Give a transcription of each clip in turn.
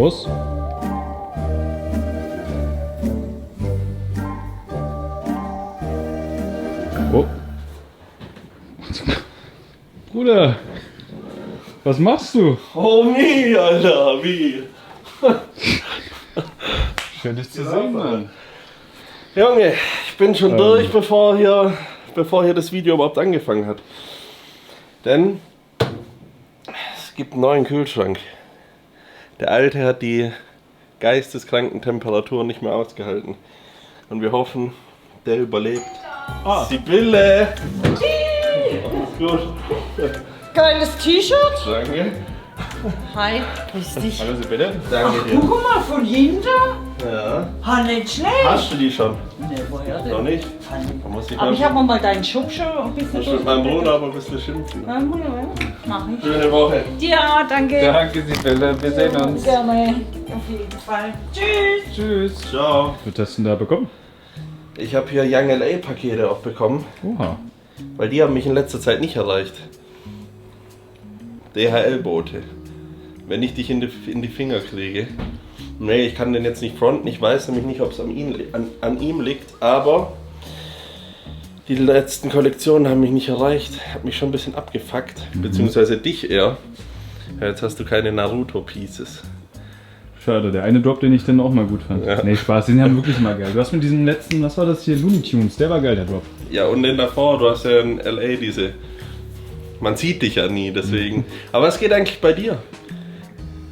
aus. Oh. Bruder, was machst du? Oh nee, Alter, wie? Schön dich zu sehen, Mann. Junge, ich bin schon durch, bevor hier das Video überhaupt angefangen hat. Denn es gibt einen neuen Kühlschrank. Der alte hat die geisteskranken Temperaturen nicht mehr ausgehalten. Und wir hoffen, der überlebt. Sibylle! Gut. Geiles T-Shirt. Danke. Hi, grüß dich. Hallo Sibylle. Danke dir. Guck mal, von hinten. Ja. Ha, nicht schlecht. Hast du die schon? Ne, woher Noch denn? nicht? Da muss ich Aber ich habe mal deinen Schub schon ein bisschen muss mit meinem Bruder aber ein bisschen schimpfen. Mach ich. Schöne Woche. Ja, danke. Danke Sibylle, wir sehen uns. Gerne. Auf jeden Fall. Tschüss. Tschüss. Ciao. Was hast du denn da bekommen? Ich habe hier Young LA Pakete auch bekommen, Oha. weil die haben mich in letzter Zeit nicht erreicht. DHL-Boote. Wenn ich dich in die Finger kriege. Nee, ich kann den jetzt nicht fronten. Ich weiß nämlich nicht, ob es an ihm liegt. Aber die letzten Kollektionen haben mich nicht erreicht. Hat mich schon ein bisschen abgefuckt. Beziehungsweise dich eher. Ja, jetzt hast du keine Naruto-Pieces. Schade, der eine Drop, den ich dann auch mal gut fand. Ja. Nee, Spaß, den haben wirklich mal geil. Du hast mit diesem letzten, was war das hier, Looney Tunes, der war geil, der Drop. Ja, und den davor, du hast ja in LA diese... Man sieht dich ja nie, deswegen. Aber was geht eigentlich bei dir?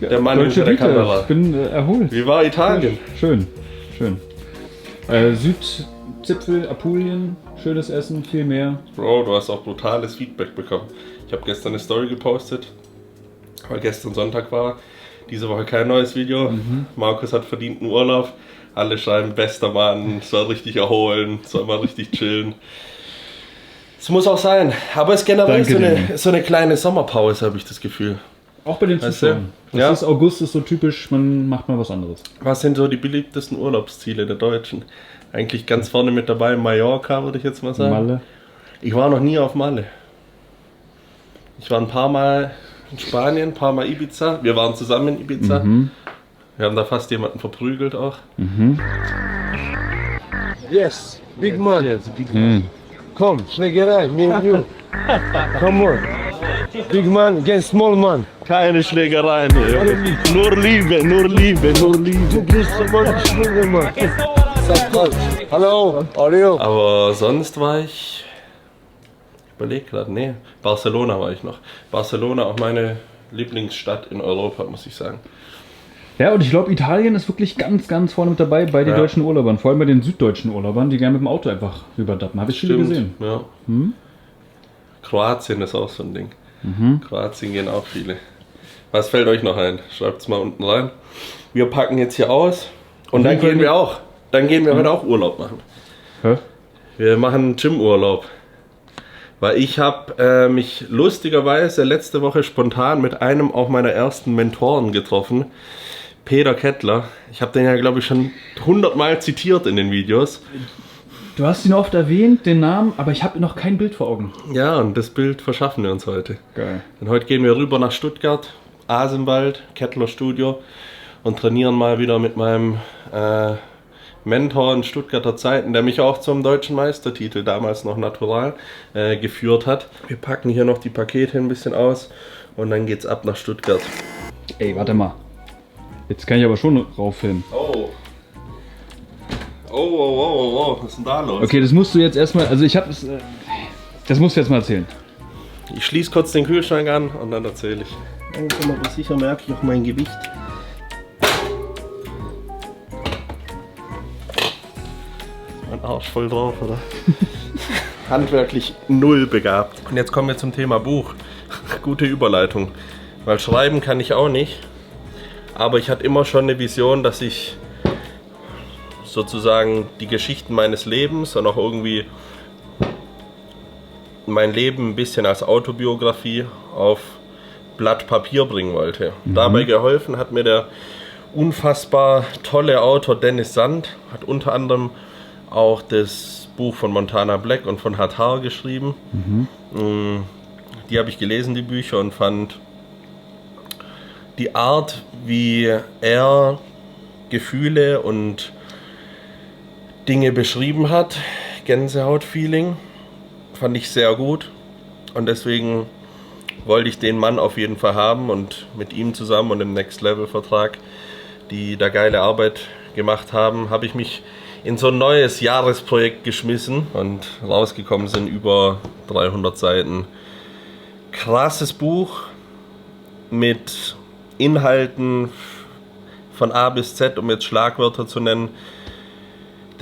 Der Mann hinter der Vita, Kamera. ich bin erholt. Wie war Italien? Schön, schön. Südzipfel, Apulien, schönes Essen, viel mehr. Bro, du hast auch brutales Feedback bekommen. Ich habe gestern eine Story gepostet, weil gestern Sonntag war. Diese Woche kein neues Video. Markus hat verdienten Urlaub. Alle schreiben, bester Mann, soll richtig erholen, soll mal richtig chillen. Es muss auch sein. Aber es ist generell so eine kleine Sommerpause, habe ich das Gefühl. Auch bei den Weißt du? Zuschauern. Ja. Das ist August, ist so typisch, man macht mal was anderes. Was sind so die beliebtesten Urlaubsziele der Deutschen? Eigentlich ganz vorne mit dabei Mallorca, würde ich jetzt mal sagen. Malle. Ich war noch nie auf Malle. Ich war ein paar Mal in Spanien, ein paar Mal Ibiza. Wir waren zusammen in Ibiza. Wir haben da fast jemanden verprügelt auch. Yes, big man. Come, Schlägerei, me and you. Come on. Big man against small man. Keine Schlägereien hier. Nur Liebe, nur Liebe, nur Liebe. Du bist so man, Schlägermann. Sag halt. Hallo, are you? Aber sonst war ich überleg gerade, nee, Barcelona war ich noch. Barcelona auch meine Lieblingsstadt in Europa, muss ich sagen. Ja, und ich glaube, Italien ist wirklich ganz, ganz vorne mit dabei bei den deutschen Urlaubern. Vor allem bei den süddeutschen Urlaubern, die gerne mit dem Auto einfach rüberdappen. Habe ich viele gesehen. Ja. Kroatien ist auch so ein Ding. Kroatien gehen auch viele. Was fällt euch noch ein? Schreibt es mal unten rein. Wir packen jetzt hier aus und dann gehen wir auch. Dann gehen wir heute auch Urlaub machen. Hä? Wir machen Gym-Urlaub. Weil ich habe mich lustigerweise letzte Woche spontan mit einem auch meiner ersten Mentoren getroffen. Peter Kettler. Ich habe den ja, glaube ich, schon 100 Mal zitiert in den Videos. Du hast ihn oft erwähnt, den Namen, aber ich habe noch kein Bild vor Augen. Ja, und das Bild verschaffen wir uns heute. Geil. Und heute gehen wir rüber nach Stuttgart, Asenwald, Kettler Studio und trainieren mal wieder mit meinem Mentor in Stuttgarter Zeiten, der mich auch zum deutschen Meistertitel, damals noch Natural, geführt hat. Wir packen hier noch die Pakete ein bisschen aus und dann geht's ab nach Stuttgart. Ey, warte mal. Jetzt kann ich aber schon raufhören. Oh. Oh, was ist denn da los? Okay, das musst du jetzt erstmal, also ich habe es, das musst du jetzt mal erzählen. Ich schließe kurz den Kühlschrank an und dann erzähle ich. Aber sicher merke ich auch mein Gewicht. Mein Arsch voll drauf, oder? Handwerklich null begabt. Und jetzt kommen wir zum Thema Buch. Gute Überleitung. Weil schreiben kann ich auch nicht. Aber ich hatte immer schon eine Vision, dass ich sozusagen die Geschichten meines Lebens und auch irgendwie mein Leben ein bisschen als Autobiografie auf Blatt Papier bringen wollte. Dabei geholfen hat mir der unfassbar tolle Autor Dennis Sand, hat unter anderem auch das Buch von Montana Black und von Hattar geschrieben. Die habe ich gelesen, die Bücher, und fand die Art, wie er Gefühle und Dinge beschrieben hat. Gänsehaut-Feeling. Fand ich sehr gut. Und deswegen wollte ich den Mann auf jeden Fall haben und mit ihm zusammen und dem Next Level Vertrag, die da geile Arbeit gemacht haben, habe ich mich in so ein neues Jahresprojekt geschmissen und rausgekommen sind über 300 Seiten. Krasses Buch mit Inhalten von A bis Z, um jetzt Schlagwörter zu nennen.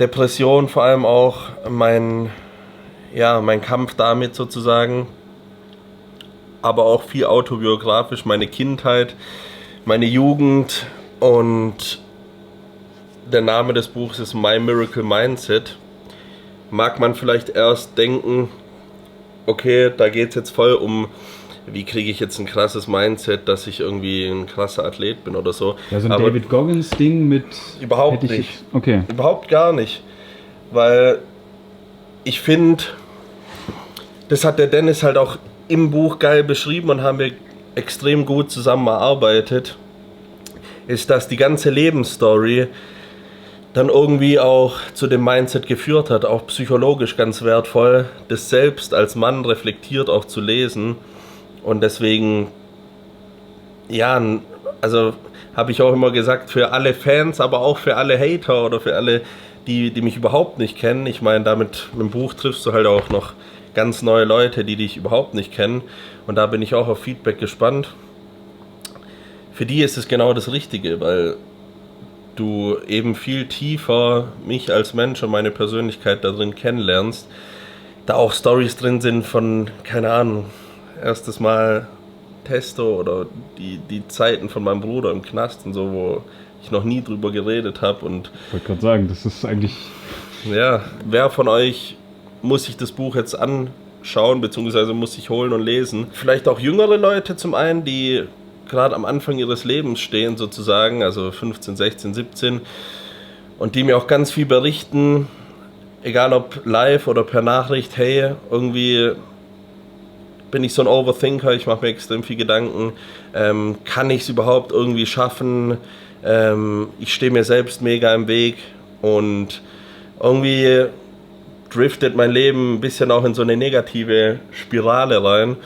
Depression vor allem auch, mein Kampf damit sozusagen, aber auch viel autobiografisch, meine Kindheit, meine Jugend, und der Name des Buchs ist My Miracle Mindset. Mag man vielleicht erst denken, okay, da geht es jetzt voll um, wie kriege ich jetzt ein krasses Mindset, dass ich irgendwie ein krasser Athlet bin oder so. Ja, so ein Aber David Goggins-Ding mit... Überhaupt nicht. Okay. Überhaupt gar nicht. Weil ich finde, das hat der Dennis halt auch im Buch geil beschrieben und haben wir extrem gut zusammengearbeitet, ist, dass die ganze Lebensstory dann irgendwie auch zu dem Mindset geführt hat, auch psychologisch ganz wertvoll, das selbst als Mann reflektiert auch zu lesen. Und deswegen, ja, also habe ich auch immer gesagt, für alle Fans, aber auch für alle Hater oder für alle, die mich überhaupt nicht kennen. Ich meine, damit mit dem Buch triffst du halt auch noch ganz neue Leute, die dich überhaupt nicht kennen. Und da bin ich auch auf Feedback gespannt. Für die ist es genau das Richtige, weil du eben viel tiefer mich als Mensch und meine Persönlichkeit da drin kennenlernst. Da auch Storys drin sind von, keine Ahnung, erstes Mal Testo oder die Zeiten von meinem Bruder im Knast und so, wo ich noch nie drüber geredet habe. Und ich wollte gerade sagen, das ist eigentlich... Ja, wer von euch muss sich das Buch jetzt anschauen, beziehungsweise muss sich holen und lesen? Vielleicht auch jüngere Leute zum einen, die gerade am Anfang ihres Lebens stehen sozusagen, also 15, 16, 17, und die mir auch ganz viel berichten, egal ob live oder per Nachricht, hey, irgendwie bin ich so ein Overthinker, ich mache mir extrem viel Gedanken, kann ich es überhaupt irgendwie schaffen, ich stehe mir selbst mega im Weg und irgendwie driftet mein Leben ein bisschen auch in so eine negative Spirale rein.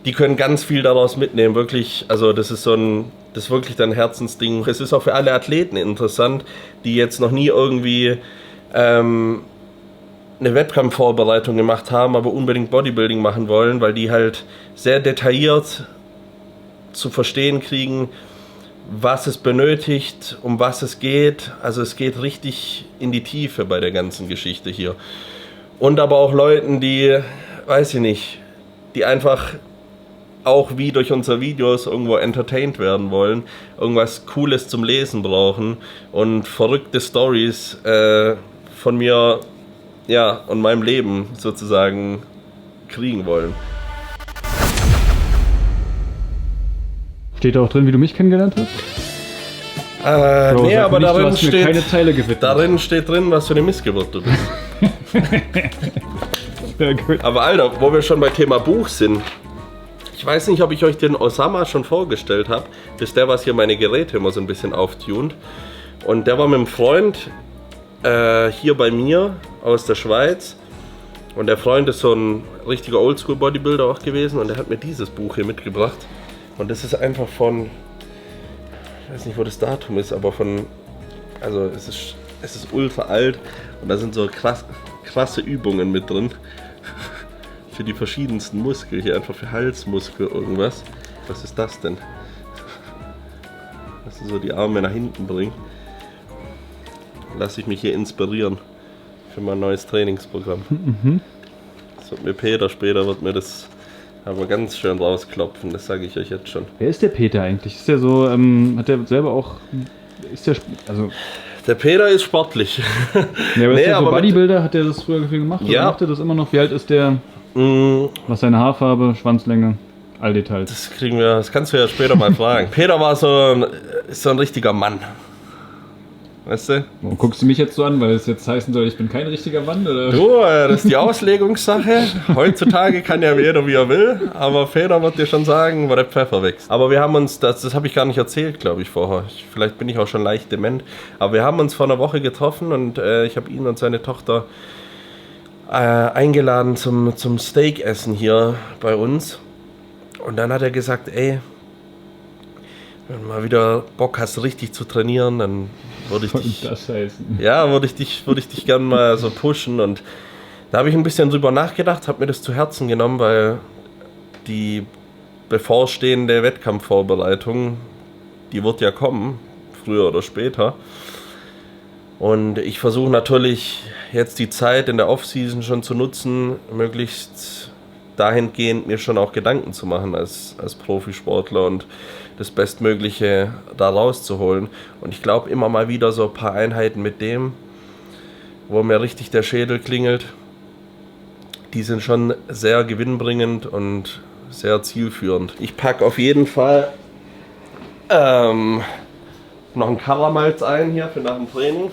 Die können ganz viel daraus mitnehmen, wirklich, also das ist wirklich ein Herzensding. Es ist auch für alle Athleten interessant, die jetzt noch nie irgendwie eine Wettkampfvorbereitung gemacht haben, aber unbedingt Bodybuilding machen wollen, weil die halt sehr detailliert zu verstehen kriegen, was es benötigt, um was es geht. Also es geht richtig in die Tiefe bei der ganzen Geschichte hier. Und aber auch Leuten, die, weiß ich nicht, die einfach auch wie durch unsere Videos irgendwo entertained werden wollen, irgendwas Cooles zum Lesen brauchen und verrückte Stories von mir, ja, und meinem Leben sozusagen kriegen wollen. Steht da auch drin, wie du mich kennengelernt hast? Bro, Nee, aber nicht, du darin hast mir keine Zeile gewidmet. darin steht drin, was für eine Missgeburt du bist. Ja, gut. Aber Alter, wo wir schon bei Thema Buch sind, ich weiß nicht, ob ich euch den Osama schon vorgestellt habe. Das ist der, was hier meine Geräte immer so ein bisschen auftunt. Und der war mit einem Freund hier bei mir aus der Schweiz. Und der Freund ist so ein richtiger Oldschool-Bodybuilder auch gewesen. Und der hat mir dieses Buch hier mitgebracht. Und das ist einfach von, ich weiß nicht, wo das Datum ist, aber also es ist ultra alt. Und da sind so krasse Übungen mit drin. Für die verschiedensten Muskeln, hier einfach für Halsmuskel irgendwas. Was ist das denn? Dass du so die Arme nach hinten bringen. Lass ich mich hier inspirieren für mein neues Trainingsprogramm. Das wird mir Peter später, das aber ganz schön rausklopfen, das sage ich euch jetzt schon. Wer ist der Peter eigentlich? Ist der so, hat der selber auch, also... Der Peter ist sportlich. Ja, aber Nee, ist der so aber Bodybuilder? Hat der das früher viel gemacht? Ja. Oder macht er das immer noch? Wie alt ist der? Was seine Haarfarbe, Schwanzlänge, all Details. Das kannst du ja später mal fragen. Peter war so ein richtiger Mann. Weißt du? Warum guckst du mich jetzt so an, weil es jetzt heißen soll, ich bin kein richtiger Mann? Oder? Du, das ist die Auslegungssache. Heutzutage kann ja jeder, wie er will, aber Feder wird dir schon sagen, wo der Pfeffer wächst. Aber wir haben uns, das habe ich gar nicht erzählt, glaube ich, vorher. Vielleicht bin ich auch schon leicht dement. Aber wir haben uns vor einer Woche getroffen und ich habe ihn und seine Tochter eingeladen zum Steakessen hier bei uns. Und dann hat er gesagt, ey, wenn du mal wieder Bock hast, richtig zu trainieren, dann würde ich dich, das heißen? ja, würde ich dich gerne mal so pushen. Und da habe ich ein bisschen drüber nachgedacht, habe mir das zu Herzen genommen, weil die bevorstehende Wettkampfvorbereitung, die wird ja kommen, früher oder später. Und ich versuche natürlich jetzt die Zeit in der Offseason schon zu nutzen, möglichst dahingehend mir schon auch Gedanken zu machen als Profisportler und das Bestmögliche da rauszuholen. Und ich glaube immer mal wieder so ein paar Einheiten mit dem, wo mir richtig der Schädel klingelt, die sind schon sehr gewinnbringend und sehr zielführend. Ich packe auf jeden Fall noch einen Karamalz ein hier für nach dem Training.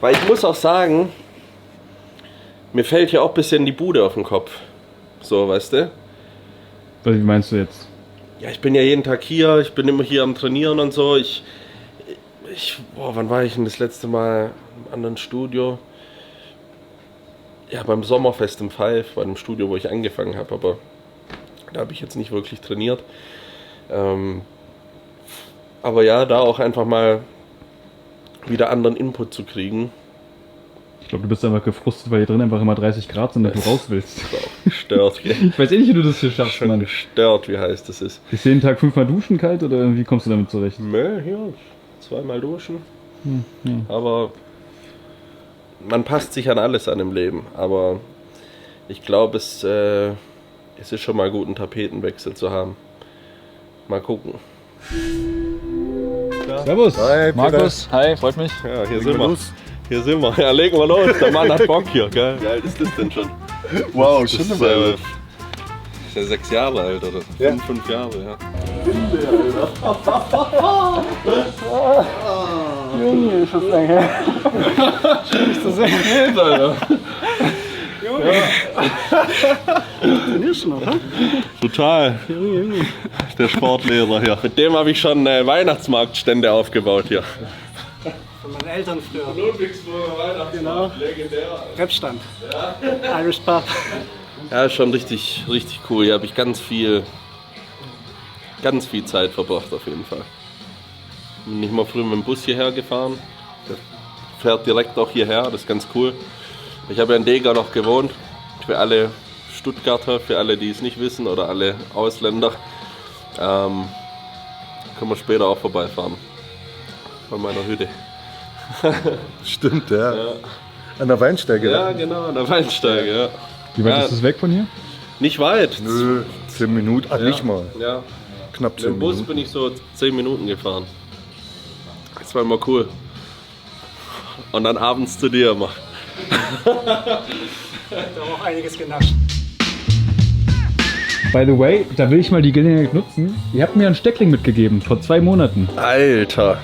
Weil ich muss auch sagen, mir fällt ja auch ein bisschen die Bude auf den Kopf. So, weißt du? Wie meinst du jetzt? Ja, ich bin ja jeden Tag hier, ich bin immer hier am Trainieren und so. Wann war ich denn das letzte Mal im anderen Studio? Ja, beim Sommerfest im Five, bei dem Studio, wo ich angefangen habe, aber da habe ich jetzt nicht wirklich trainiert. Aber ja, da auch einfach mal wieder anderen Input zu kriegen. Ich glaube, du bist einfach gefrustet, weil hier drin einfach immer 30 Grad sind und du raus willst. Gestört, gell? Ich weiß eh nicht, wie du das hier schaffst, Schon Mann. gestört, wie heiß das ist. Ist jeden Tag 5-mal duschen kalt oder wie kommst du damit zurecht? Nö, hier, 2-mal duschen. Aber man passt sich an alles an im Leben. Aber ich glaube, es ist schon mal gut, einen Tapetenwechsel zu haben. Mal gucken. Servus, Hi, Markus. Hi, freut mich. Ja, hier sind wir. Hier sind wir. Ja, legen wir los. Der Mann hat Bock hier, gell? Wie alt ist das denn schon? Wow, Das schon ist, eine ist ja 6 Jahre alt, oder? Ja. 5 Jahre, ja. Junge, ist das lang her. Ist das echt wild, Alter. Junge. Trainierst du noch, hä? Total. Junge. Der Sportlehrer hier. Mit dem habe ich schon Weihnachtsmarktstände aufgebaut hier. Von meinen Eltern früher. Ludwigsburger Weihnachtsmarkt, Genau. legendär. Rapstand. Irish Pub. Ja, ist schon richtig cool. Hier habe ich ganz viel Zeit verbracht auf jeden Fall. Bin nicht mal früh mit dem Bus hierher gefahren. Der fährt direkt auch hierher, das ist ganz cool. Ich habe ja in Dega noch gewohnt. Für alle Stuttgarter, für alle, die es nicht wissen, oder alle Ausländer, können wir später auch vorbeifahren. Bei meiner Hütte. Stimmt, ja. An der Weinsteige. Ja, genau, an der Weinsteige, ja. Wie weit Ja. ist das weg von hier? Nicht weit. Nö, 10 Minuten, ach Ja. nicht mal. Ja. Knapp Mit 10 dem Bus Minuten. bin ich so 10 Minuten gefahren. Das war immer cool. Und dann abends zu dir immer. Da haben auch einiges genascht. By the way, da will ich mal die Gelegenheit nutzen. Ihr habt mir einen Steckling mitgegeben, vor 2 Monaten. Alter.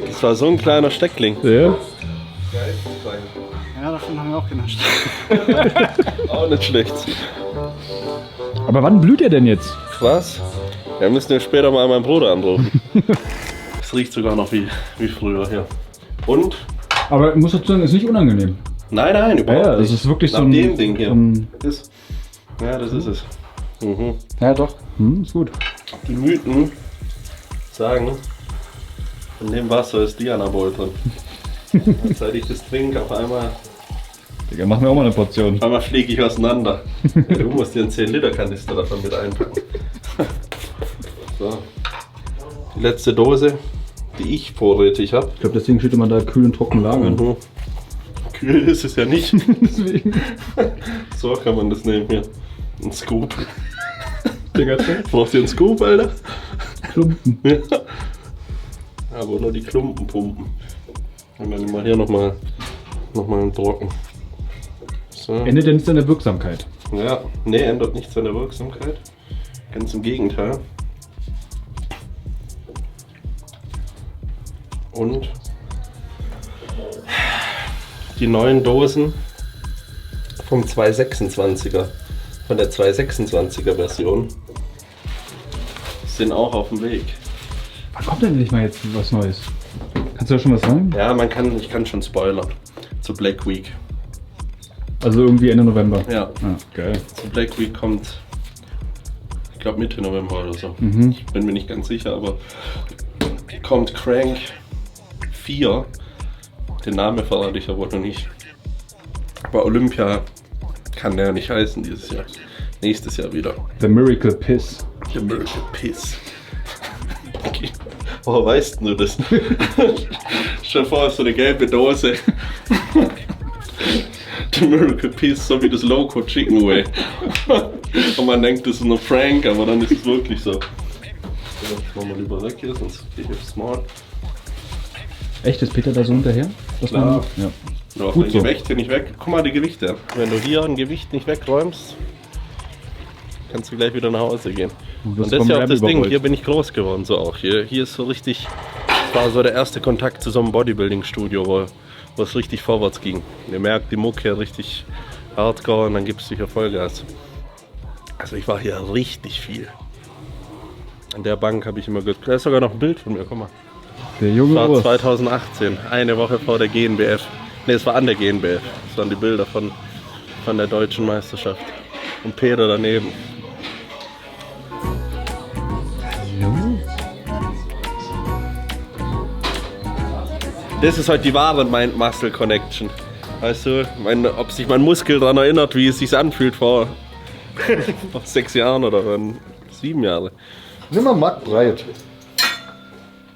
Das war so ein kleiner Steckling. Ja? Ja, davon haben wir auch genascht. Auch nicht schlecht. Aber wann blüht ihr denn jetzt? Was? Wir müssen ja später mal meinen Bruder anrufen. Es riecht sogar noch wie früher hier. Und? Aber ich muss dazu sagen, ist nicht unangenehm. Nein, überhaupt Ja, nicht. es ist wirklich Nach so ein dem Ding hier. Das, Ja, das ist es. Mhm. ja, doch. Ist gut. Die Mythen sagen, in dem Wasser ist Dianabol drin. Und seit ich das trinke, auf einmal Digga, mach mir auch mal eine Portion. fliege ich auseinander. Ja, du musst dir einen 10-Liter-Kanister davon mit einpacken. So. Die letzte Dose, die ich vorrätig habe. Ich glaube, deswegen steht immer da kühl und trocken lagern. Mhm. Kühl ist es ja nicht. Deswegen. So kann man das nehmen hier. Ein Scoop. Digga, Brauchst du einen Scoop, Alter? Klumpen. Ja. Aber nur die Klumpen pumpen. Und dann mal hier nochmal einen Brocken. So. Endet denn nicht an der Wirksamkeit? Ja, nee, ändert nichts an der Wirksamkeit. Ganz im Gegenteil. Und die neuen Dosen vom 226er, von der 226er Version, sind auch auf dem Weg. Wann kommt denn endlich mal jetzt was Neues? Kannst du da schon was sagen? Ja, ich kann schon spoilern. Zu Black Week. Also irgendwie Ende November. Ja. Ah, geil. Zu Black Week kommt, ich glaube Mitte November oder so. Ich bin mir nicht ganz sicher, aber kommt Crank 4. Den Namen verrate ich aber noch nicht. Aber Olympia kann der nicht heißen dieses Jahr. Nächstes Jahr wieder. The Miracle Piss. The Miracle Piss. Okay. Woher weißt du das? Stell dir vor, so eine gelbe Dose. The Miracle Piss, so wie das Loco Chicken Way. Und man denkt, das ist nur Frank, aber dann ist es wirklich so. Ich mach mal lieber weg hier, sonst gehe ich auf Smart. Echt, ist Peter da so hinterher? Dass Klar. man, ja. Ja, Gut dein so. Gewicht hier nicht weg. Guck mal die Gewichte. Wenn du hier ein Gewicht nicht wegräumst, kannst du gleich wieder nach Hause gehen. Und Und das ist ja auch das Ding, hier bin ich groß geworden, so auch. Hier ist so richtig, das war so der erste Kontakt zu so einem Bodybuilding-Studio, wo es richtig vorwärts ging. Ihr merkt die Mucke richtig hardcore und dann gibst du hier Vollgas. Also ich war hier richtig viel. An der Bank habe ich immer gehört. Da ist sogar noch ein Bild von mir, guck mal. Der junge Das war Urs. 2018, eine Woche vor der GNBF. Ne, es war an der GNBF. Das waren die Bilder von der deutschen Meisterschaft. Und Peter daneben. Das ist halt die wahre Mind-Muscle-Connection. Weißt du, ob sich mein Muskel daran erinnert, wie es sich anfühlt vor 6 Jahren oder 7 Jahren. Nimm mal Mark breit.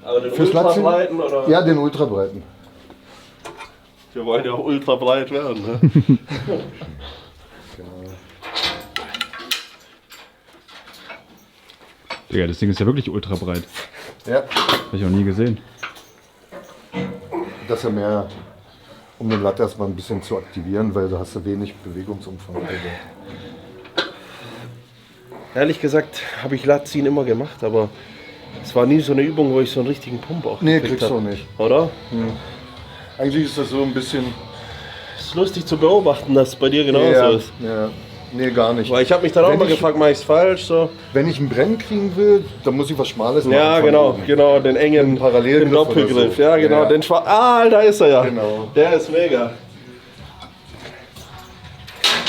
Aber den Fürs Latzen? Ultrabreiten oder? Ja, den ultrabreiten. Wir wollen ja auch ultra breit werden. Ne? Ja, das Ding ist ja wirklich ultra breit. Ja, Habe ich auch nie gesehen. das ist ja mehr, um den Latte erstmal ein bisschen zu aktivieren, weil da hast du wenig Bewegungsumfang. Ehrlich gesagt habe ich Latziehen immer gemacht, aber es war nie so eine Übung, wo ich so einen richtigen Pump auch Nee, gekriegt kriegst du hab. auch nicht. Oder? Eigentlich ist das so ein bisschen... Es ist lustig zu beobachten, dass es bei dir genauso ja, ist. ja, nee, gar nicht. Weil ich habe mich dann auch Wenn mal ich- gefragt, mache ich es falsch? So. Wenn ich einen Brennen kriegen will, dann muss ich was Schmales machen. Ja, von genau, oben. genau, den engen Den Parallelgriff den Doppelgriff. oder so. Ja, genau, Ja. den schwarzen. Ah, da ist er ja. Genau. Der ist mega.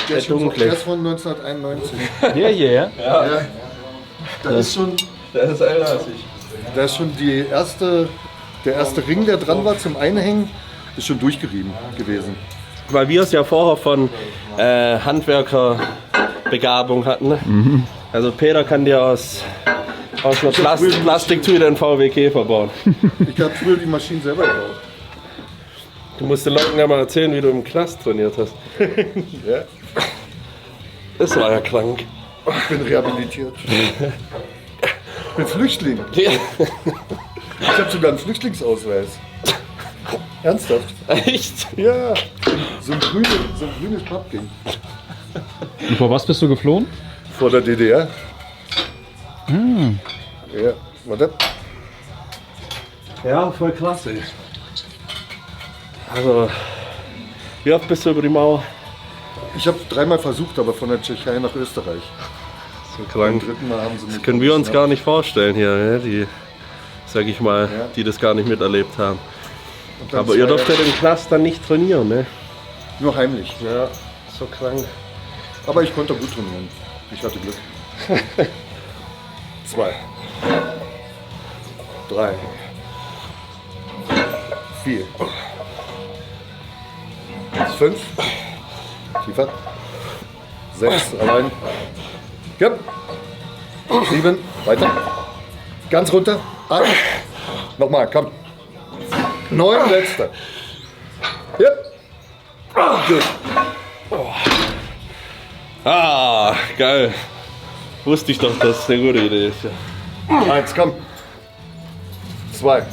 Der ist, schon so, dunkle. der ist von 1991. Ja, yeah. Ja. Da ist schon, Der ist älter als ich. da ist schon der erste Ring, der dran war zum Einhängen, ist schon durchgerieben gewesen. Weil wir es ja vorher von Handwerkerbegabung hatten. Ne? Also Peter kann dir aus einer Plastiktüte einen VW Käfer bauen. Ich habe früher die Maschinen selber gebaut. Du musst den Leuten ja mal erzählen, wie du im Knast trainiert hast. Ja. Das war ja krank. Ich bin rehabilitiert. Ich bin Flüchtling. Ich habe sogar einen Flüchtlingsausweis. Ernsthaft? Echt? Ja. So ein grünes Pappding. Und vor was bist du geflohen? Vor der DDR. Ja, warte. Ja, voll klasse. Also, wie oft bist du über die Mauer? Ich habe 3-mal versucht, aber von der Tschechei nach Österreich. So Beim krank. 3. Mal haben sie mich Das können wir uns geschnappt. gar nicht vorstellen hier, ne? Die, sag ich mal, Ja. die das gar nicht miterlebt haben. Und dann Aber ihr 2 dürft ja im Knast dann nicht trainieren, ne? Nur heimlich. Ja, so krank. Aber ich konnte gut trainieren. Ich hatte Glück. 2. 3. 4. 5. Tiefer. 6. Allein. Ja. 7. Weiter. Ganz runter. 8. Nochmal, komm. 9. Letzte. Ja. Gut. Ah, geil. Wusste ich doch, dass es eine gute Idee ist. Ja. 1, komm. 2.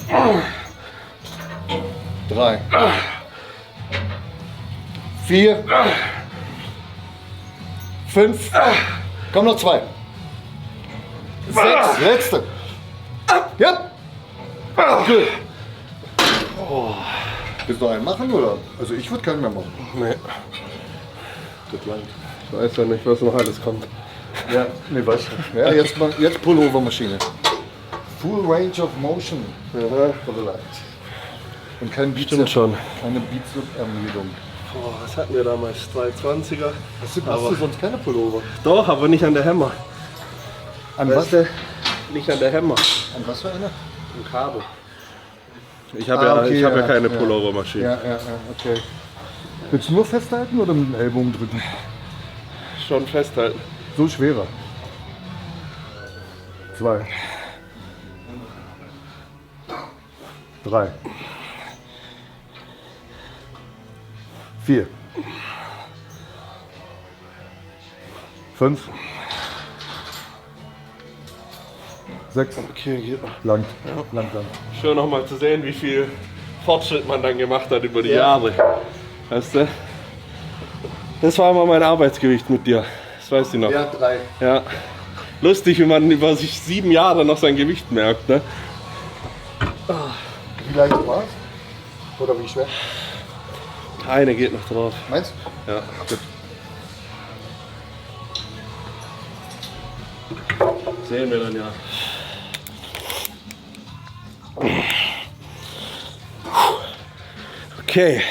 3. 4. 5. Komm noch 2. 6. Letzte. Ja. Gut. Willst du noch einen machen oder? Also ich würde keinen mehr machen. Nee. Das langt. Ich weiß ja nicht, was noch alles kommt. Ja, nee, weißt du. Ja, jetzt Pullover-Maschine. Full Range of Motion for the light. Und kein Stimmt schon. Keine Bizep-Ermüdung. Boah, was hatten wir damals? 220er. Hast du sonst keine Pullover? Doch, aber nicht an der Hammer. An Weißt du? Nicht an der Hammer. An was für eine? Ein Kabel. Ich habe ja keine Pullover-Maschine. Ja, okay. Willst du nur festhalten oder mit dem Ellbogen drücken? Schon festhalten. So schwerer. 2. 3. 4. 5. 6. Okay, geht noch. Lang. Schön nochmal zu sehen, wie viel Fortschritt man dann gemacht hat über die Jahre. Weißt du? Das war immer mein Arbeitsgewicht mit dir. Das weißt du noch. Ja, 3. Ja. Lustig, wie man über sich 7 Jahre noch sein Gewicht merkt, ne? Wie leicht war es? Oder wie schwer? Eine geht noch drauf. Meinst du? Ja. Gut. Sehen wir dann ja. Okay.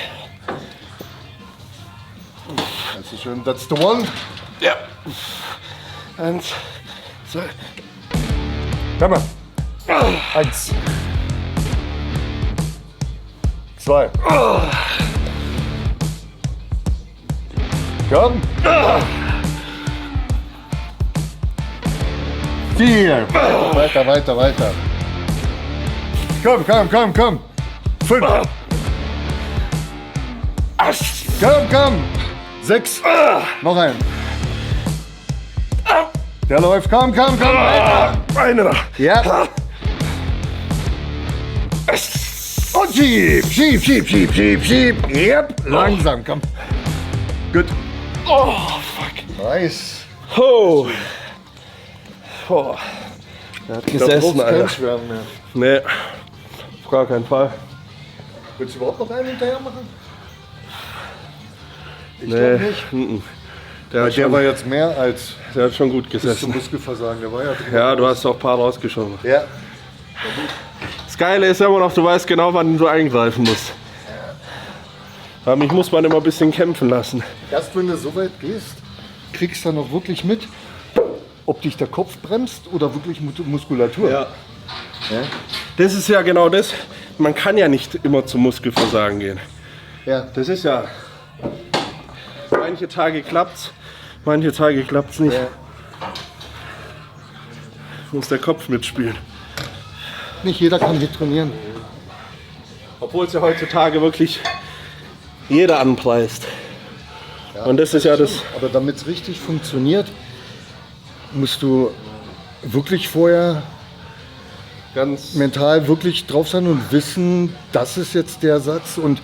Das ist schön. That's the one. Ja. 1, 2. Komm mal. 1. 2. Komm. 4. Weiter. Komm. 5. Komm. 6. Noch ein. Der läuft. Komm. Weiter. Eine da. Ja. Und schieb. Yep. Langsam, komm. Gut. Oh, fuck. Nice. Oh. Boah. Der hat gesessen, kein Alter. Schwärmen mehr. Nee. Auf gar keinen Fall. Willst du überhaupt noch einen hinterher machen? Ich Nee. glaube nicht. Der war jetzt mehr als hat schon gut bis zum gesessen. Muskelversagen. Der war ja drin. Ja, du hast auch ein paar rausgeschoben. Ja. Das Geile ist immer noch, du weißt genau, wann du eingreifen musst. Aber mich muss man immer ein bisschen kämpfen lassen. Erst wenn du so weit gehst, kriegst du dann auch wirklich mit, ob dich der Kopf bremst oder wirklich Muskulatur. Ja. Das ist ja genau das. Man kann ja nicht immer zum Muskelversagen gehen. Ja. Das ist ja. Manche Tage klappt's, manche Tage klappt's nicht. Ja. Muss der Kopf mitspielen. Nicht jeder kann hier trainieren. Obwohl es ja heutzutage wirklich jeder anpreist. Ja, Und das ist ja das. Aber damit es richtig funktioniert, musst du wirklich vorher Ganz. mental wirklich drauf sein und wissen, das ist jetzt der Satz und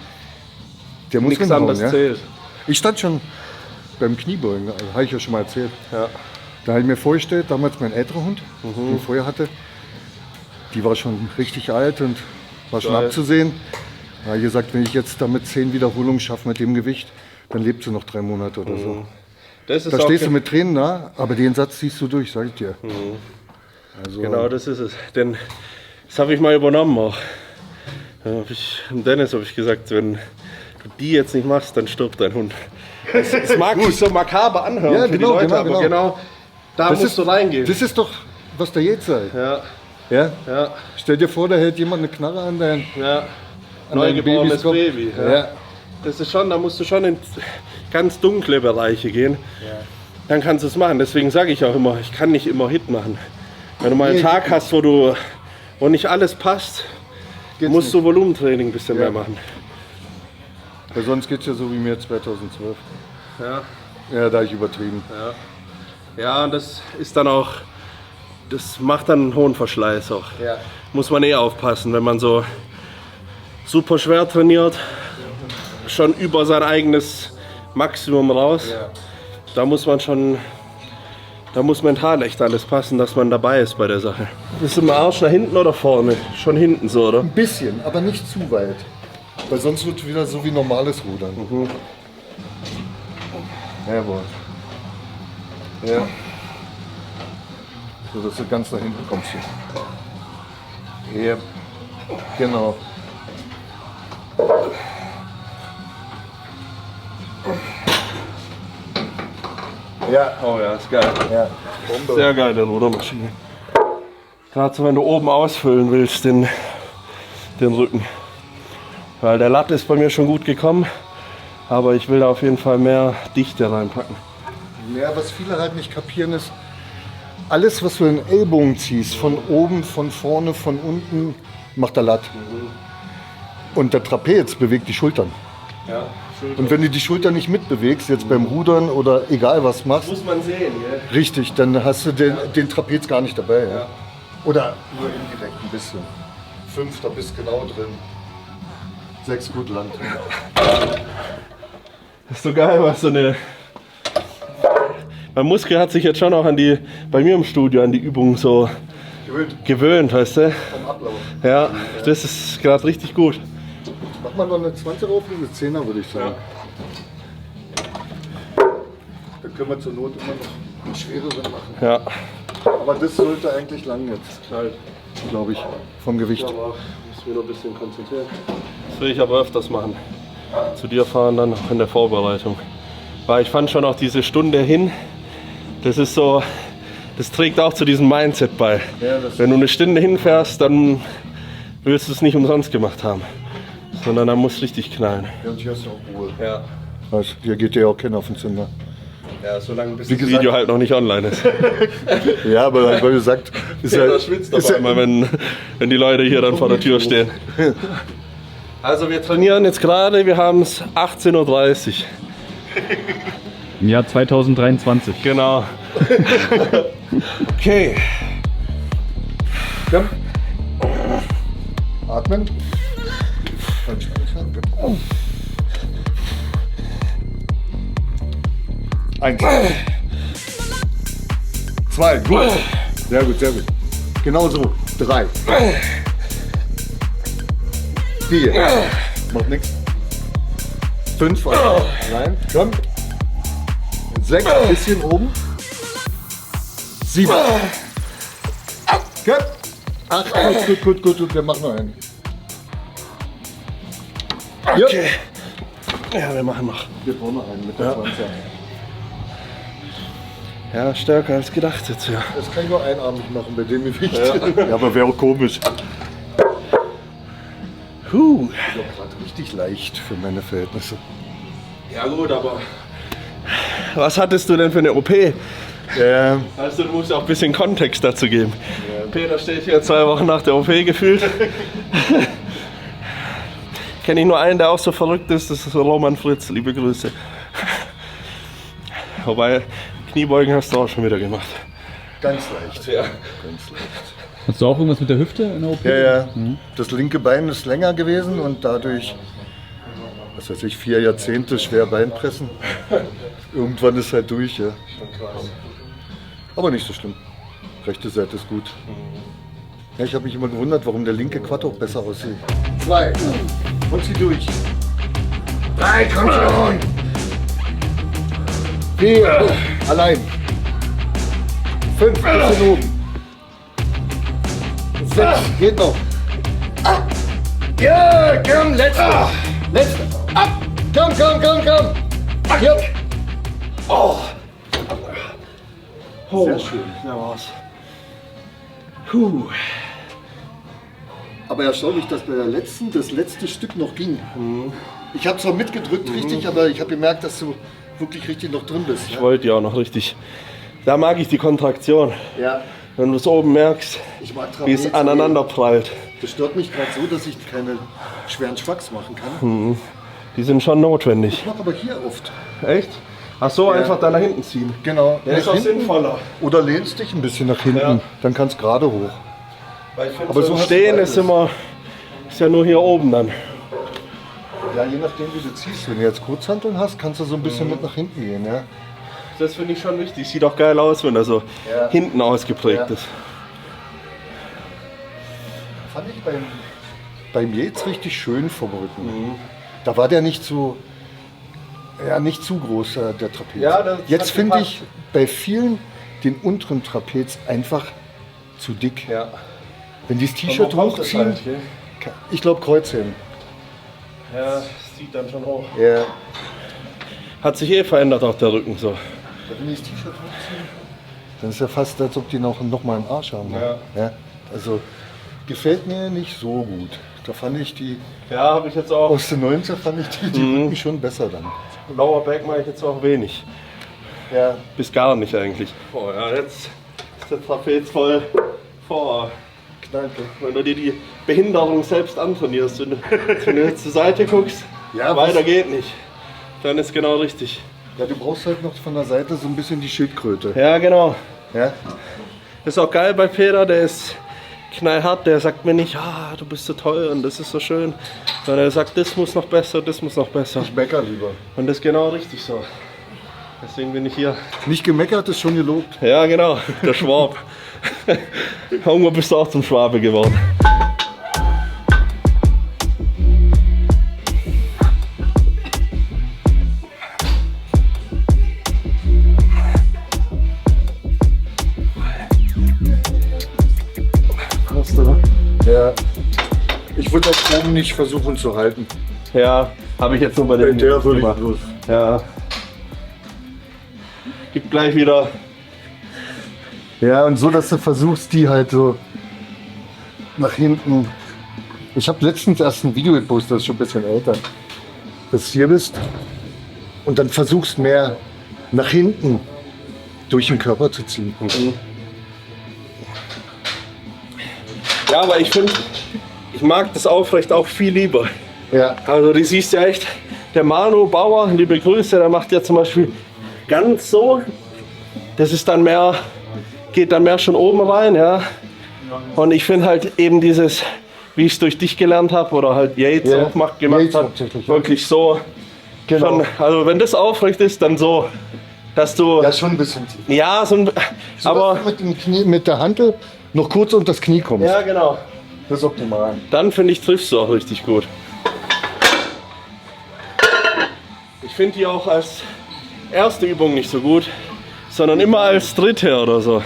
der muss Nichts hinhauen, anderes ja? zählt. Ich stand schon beim Kniebeugen, also, habe ich ja schon mal erzählt. Ja. Da habe ich mir vorgestellt, damals mein älterer Hund, den ich vorher hatte, die war schon richtig alt und war schon Geil. abzusehen. Da habe ich gesagt, wenn ich jetzt damit 10 Wiederholungen schaffe mit dem Gewicht, dann lebt sie noch 3 Monate oder so. Das ist Da auch stehst du mit Tränen da, aber den Satz ziehst du durch, sag ich dir. Also, Genau, das ist es. Denn das habe ich mal übernommen auch. Dennis habe ich gesagt, wenn du die jetzt nicht machst, dann stirbt dein Hund. Es mag sich so makaber anhören Ja, für genau, die Leute, genau. aber genau da das musst du reingehen. Das ist doch, was der jetzt sei. Ja, Ja? ja, Stell dir vor, da hält jemand eine Knarre an dein ja. an Neugeborenes dein Baby. Ja. Ja. Das ist schon, da musst du schon in ganz dunkle Bereiche gehen. Dann kannst du es machen. Deswegen sage ich auch immer, ich kann nicht immer Hit machen. Wenn du mal einen Tag hast, wo nicht alles passt, Geht's musst nicht. du Volumentraining ein bisschen mehr machen. Weil sonst geht es ja so wie mir 2012. Ja. Ja, da habe ich übertrieben. Ja, und das ist dann auch, das macht dann einen hohen Verschleiß auch. Ja. Muss man aufpassen, wenn man so super schwer trainiert, schon über sein eigenes Maximum raus. Da muss man schon, da muss mental echt alles passen, dass man dabei ist bei der Sache. Bist du im Arsch nach hinten oder vorne? Schon hinten so, oder? Ein bisschen, aber nicht zu weit. Weil sonst wird es wieder so wie normales Rudern. Jawohl. Ja. So, dass du ganz nach hinten kommst hier. Ja. Genau. Ja. Oh ja, ist geil. Ja. Bombe. Sehr geile Rudermaschine. Gerade so, wenn du oben ausfüllen willst, den Rücken. Weil der Latt ist bei mir schon gut gekommen, aber ich will da auf jeden Fall mehr Dichte reinpacken. Ja, was viele halt nicht kapieren ist, alles was du in den Ellbogen ziehst, von oben, von vorne, von unten, macht der Latt. Und der Trapez bewegt die Schultern. Ja, Und wenn du die Schultern nicht mitbewegst, jetzt beim Rudern oder egal was machst, muss man sehen, gell? richtig, dann hast du den Trapez gar nicht dabei. Ja. Oder nur indirekt ein bisschen. 5, da bist du genau drin. 6 gut Land. Das ist so geil, was so eine... Mein Muskel hat sich jetzt schon auch bei mir im Studio an die Übung so gewöhnt, weißt du? Vom Ablauf. Ja, das ist gerade richtig gut. Mach mal noch eine 20er auf und eine 10er, würde ich sagen. Dann können wir zur Not immer noch einen schwereren machen. Ja. Aber das sollte eigentlich lang jetzt, glaube ich, vom Gewicht. Aber ich muss mich noch ein bisschen konzentrieren. Das will ich aber öfters machen. Zu dir fahren dann auch in der Vorbereitung. Weil ich fand schon auch diese Stunde hin, das ist so, das trägt auch zu diesem Mindset bei. Ja, wenn du eine Stunde hinfährst, dann willst du es nicht umsonst gemacht haben. Sondern dann muss richtig knallen. Ja, und hier hast du auch Ruhe. Ja. Weißt, hier geht dir ja auch keiner auf den Zünder. Ja, solange bis Wie das gesagt- Video halt noch nicht online ist. Ja, aber weil du sagst, ist Ja, ja, da schwitzt ist aber ja immer, wenn die Leute hier dann vor der Tür stehen. Also wir trainieren jetzt gerade, wir haben es 18:30 Uhr. Im Jahr 2023. Genau. Okay. Ja. Atmen. Falsch anfangen. 1. 2. Gut. Sehr gut, sehr gut. Genau so. 3. 4. Macht nichts. 5. Rein. Komm. 6. Bisschen oben. 7. Gut. 8. Gut. Wir machen noch einen. Okay. Ja, wir machen noch. Wir brauchen noch einen mit der 20. Ja, stärker als gedacht jetzt, ja. Das kann ich nur einarmig machen bei dem Gewicht. Ja, aber wäre auch komisch. Ich bin gerade richtig leicht für meine Verhältnisse. Ja gut, aber was hattest du denn für eine OP? Also du musst auch ein bisschen Kontext dazu geben. Peter steht hier 2 Wochen nach der OP gefühlt. Kenne ich nur einen, der auch so verrückt ist, das ist Roman Fritz, liebe Grüße. Wobei, Kniebeugen hast du auch schon wieder gemacht. Ganz leicht. Ja. Ganz leicht. Hast du auch irgendwas mit der Hüfte in der OP? Ja. Das linke Bein ist länger gewesen und dadurch, was weiß ich, 4 Jahrzehnte schwer Beinpressen. Irgendwann ist halt durch, ja. Aber nicht so schlimm. Rechte Seite ist gut. Ja, ich habe mich immer gewundert, warum der linke Quad auch besser aussieht. 2. Und zieh durch. 3, komm schon. 4. Allein. 5. Bisschen oben. 6. Geht noch. Ja, komm, letzter. Letzter. Ab. Komm. Ja. Sehr schön. Da war's. Aber erstaunlich, dass bei der letzten das letzte Stück noch ging. Ich habe zwar mitgedrückt, richtig, aber ich habe gemerkt, dass du wirklich richtig noch drin bist. Ich wollte ja auch noch richtig. Da mag ich die Kontraktion. Ja, Wenn du es oben merkst, ich mag wie es aneinander prallt. Das stört mich gerade so, dass ich keine schweren Schwacks machen kann. Die sind schon notwendig. Ich mache aber hier oft. Echt? Ach so, einfach da nach hinten ziehen. Genau. Ja, ist nach auch hinten. sinnvoller. Oder lehnst dich ein bisschen nach hinten, Ja. dann kannst du gerade hoch. Weil ich finde, Aber so so im hast du Stehen beides. ist ja nur hier oben dann. Ja, je nachdem wie du ziehst. Wenn du jetzt Kurzhanteln hast, kannst du so ein bisschen mit nach hinten gehen. Ja? Das finde ich schon wichtig. Sieht auch geil aus, wenn er so Ja. hinten ausgeprägt Ja. ist. Fand ich beim beim Yates richtig schön vom Rücken. Da war der nicht so, ja, nicht zu groß, der Trapez. Ja, das Jetzt hat finde gepasst. ich bei vielen den unteren Trapez einfach zu dick. Ja. Wenn die das T-Shirt hochziehen, ich glaube Kreuzheben. Ja, das sieht dann schon hoch. Ja. Hat sich eh verändert auch der Rücken so. Wenn die das T-Shirt hochziehen, dann ist ja fast, als ob die noch mal einen Arsch haben. Ja. Ja. Also gefällt mir nicht so gut. Da fand ich die, Ja, habe ich jetzt auch. aus den 90er fand ich die Rücken schon besser dann. Lower Back mache ich jetzt auch wenig. Ja. Bis gar nicht eigentlich. Oh ja, jetzt ist der Trapez voll vor. Knallt. Wenn du dir die Behinderung selbst antrainierst, wenn du jetzt zur Seite guckst, Ja, weiter geht nicht. Dann ist genau richtig. Ja, du brauchst halt noch von der Seite so ein bisschen die Schildkröte. Ja, genau. Ja? Ist auch geil bei Peter, der ist knallhart, der sagt mir nicht, ah, du bist so toll und das ist so schön, sondern er sagt, das muss noch besser, das muss noch besser. Ich mecker lieber. Und das ist genau richtig so. Deswegen bin ich hier. Nicht gemeckert, ist schon gelobt. Ja, genau, der Schwab. Irgendwo bist du auch zum Schwabe geworden. Ja. Ich würde auch oben nicht versuchen zu halten. Ja, habe ich jetzt nur bei Bei den der würde ich gemacht. bloß. Ja. Gibt gleich wieder. Ja, und so, dass du versuchst, die halt so nach hinten. Ich habe letztens erst ein Video gepostet, das ist schon ein bisschen älter. Dass du hier bist und dann versuchst mehr nach hinten durch den Körper zu ziehen. Ja, aber ich finde, ich mag das aufrecht auch viel lieber. Ja, Also du siehst ja echt, der Manu Bauer, liebe Grüße, der macht ja zum Beispiel ganz so. Das ist dann mehr, geht dann mehr schon oben rein, ja. Und ich finde halt eben dieses, wie ich es durch dich gelernt habe oder halt Yates Ja, auch gemacht Yates hat, hauptsächlich, ja. wirklich so. genau. Schon, also wenn das aufrecht ist, dann so, dass du, Ja, schon ein bisschen tief. ja, so ein, So, aber, dass du mit, dem Knie, mit der Hantel noch kurz unter das Knie kommst. ja genau, Das ist optimal. dann finde ich, triffst du auch richtig gut. Ich finde die auch als erste Übung nicht so gut, sondern immer als dritte oder so.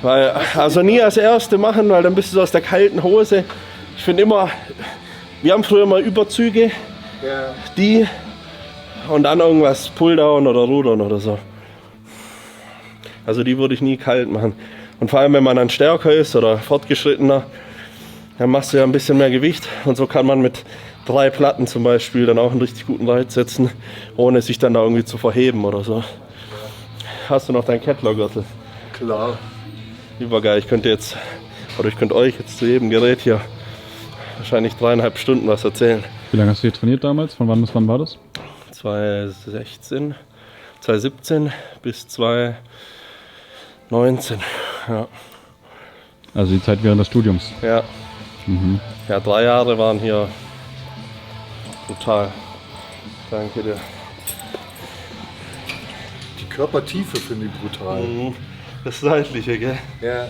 Weil, also nie als erste machen, weil dann bist du so aus der kalten Hose. Ich finde immer, wir haben früher mal Überzüge, Ja. die und dann irgendwas Pulldown oder Rudern oder so. Also die würde ich nie kalt machen. Und vor allem, wenn man dann stärker ist oder fortgeschrittener, dann machst du ja ein bisschen mehr Gewicht. Und so kann man mit 3 Platten zum Beispiel dann auch einen richtig guten Reiz setzen, ohne sich dann da irgendwie zu verheben oder so. Hast du noch deinen Kettlergürtel? Klar. Übergeil, ich könnte jetzt, oder ich könnte euch jetzt zu jedem Gerät hier wahrscheinlich 3,5 Stunden was erzählen. Wie lange hast du hier trainiert damals? Von wann bis wann war das? 2017 bis 2019. Ja. Also die Zeit während des Studiums. Ja. Ja, 3 Jahre waren hier brutal. Danke dir. Die Körpertiefe finde ich brutal. Das Seitliche, gell? Ja.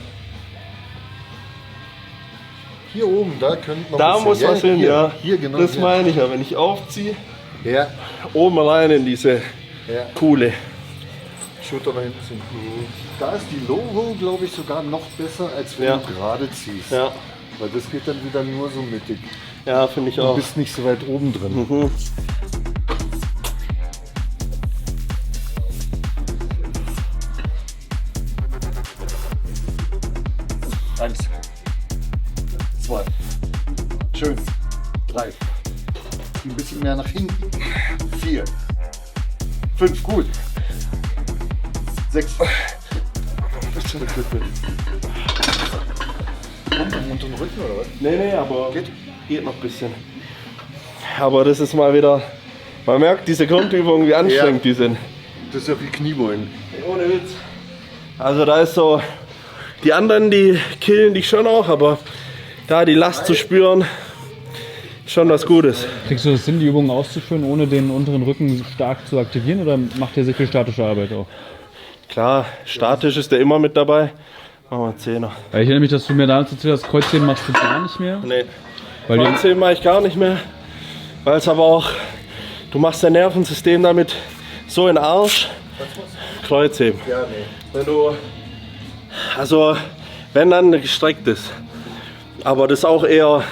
Hier oben, da könnte noch Da ein bisschen- muss was hin, hier, ja. Hier, genau. Das hier. meine ich ja, wenn ich aufziehe, Ja, oben rein in diese ja. Kuhle. Schulter nach hinten ziehen. Da ist die Low-Row, glaube ich, sogar noch besser, als wenn Ja. du gerade ziehst. Ja, Weil das geht dann wieder nur so mittig. ja, finde ich Du auch. bist nicht so weit oben drin. 1, 2, schön, 3, ein bisschen mehr nach hinten, 4, 5, gut, 6, unter den Rücken oder was? Nee, aber Geht? geht noch ein bisschen. Aber das ist mal wieder, man merkt diese Grundübungen, wie anstrengend die sind. Das ist ja wie Kniebeugen. Ohne Witz. Also da ist so, die anderen, die killen dich schon auch, aber da die Last zu spüren, schon was Gutes. Kriegst du das hin, die Übungen auszuführen, ohne den unteren Rücken stark zu aktivieren, oder macht ihr sehr viel statische Arbeit auch? Klar, statisch ist der immer mit dabei. Machen wir einen 10er. Weil ich erinnere mich, dass du mir damals erzählt hast, Kreuzheben machst du gar nicht mehr. Nee. Weil die, Kreuzheben mache ich gar nicht mehr, weil es aber auch, du machst dein Nervensystem damit so in den Arsch. Kreuzheben. Ja, nee. Wenn du, also wenn dann gestreckt ist, aber das auch eher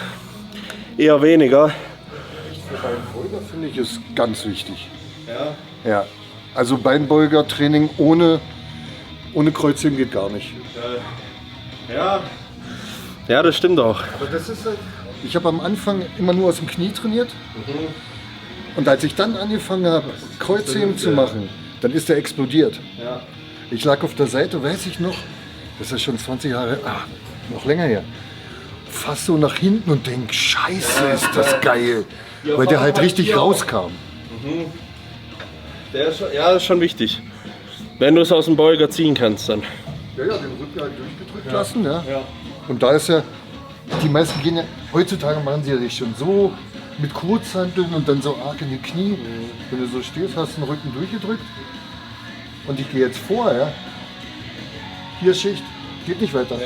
weniger. Für Beinbeuger finde ich ist ganz wichtig. Ja. Ja. Also Beinbeuger-Training ohne Kreuzheben geht gar nicht. Ja, das stimmt auch. Aber das ist halt, ich habe am Anfang immer nur aus dem Knie trainiert. Und als ich dann angefangen habe, Kreuzheben zu machen, dann ist der explodiert. Ja. Ich lag auf der Seite, weiß ich noch, das ist schon 20 Jahre, noch länger her, fast so nach hinten und denk, scheiße, ist das geil. Weil der halt richtig rauskam. Das ist schon wichtig. Wenn du es aus dem Beuger ziehen kannst dann. Ja, den Rücken halt durchgedrückt lassen. Ja. Und da ist ja, die meisten gehen ja, heutzutage machen sie ja sich schon so mit Kurzhanteln und dann so arg in die Knie. Wenn du so stehst, hast du den Rücken durchgedrückt. Und ich gehe jetzt vor, ja. Hier Schicht, geht nicht weiter.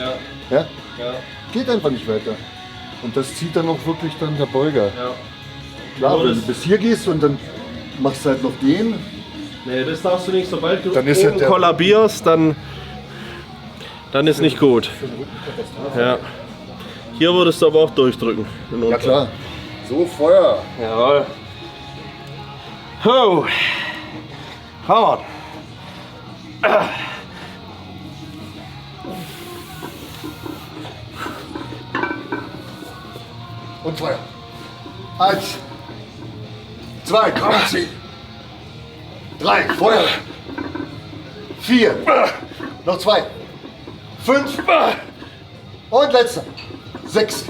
Ja? Geht einfach nicht weiter. Und das zieht dann auch wirklich dann der Beuger. Ja. Klar, wenn du bis hier gehst und dann machst du halt noch den. Nee, das darfst du nicht, sobald du Dann ist ja oben der- kollabierst, dann ist nicht gut. Ja. Hier würdest du aber auch durchdrücken. Ja klar. So Feuer. Jawohl. Ho! Hard! Und Feuer. 1, 2, komm, zieh. 3, Feuer. 4, noch 2. 5 und letzter. 6.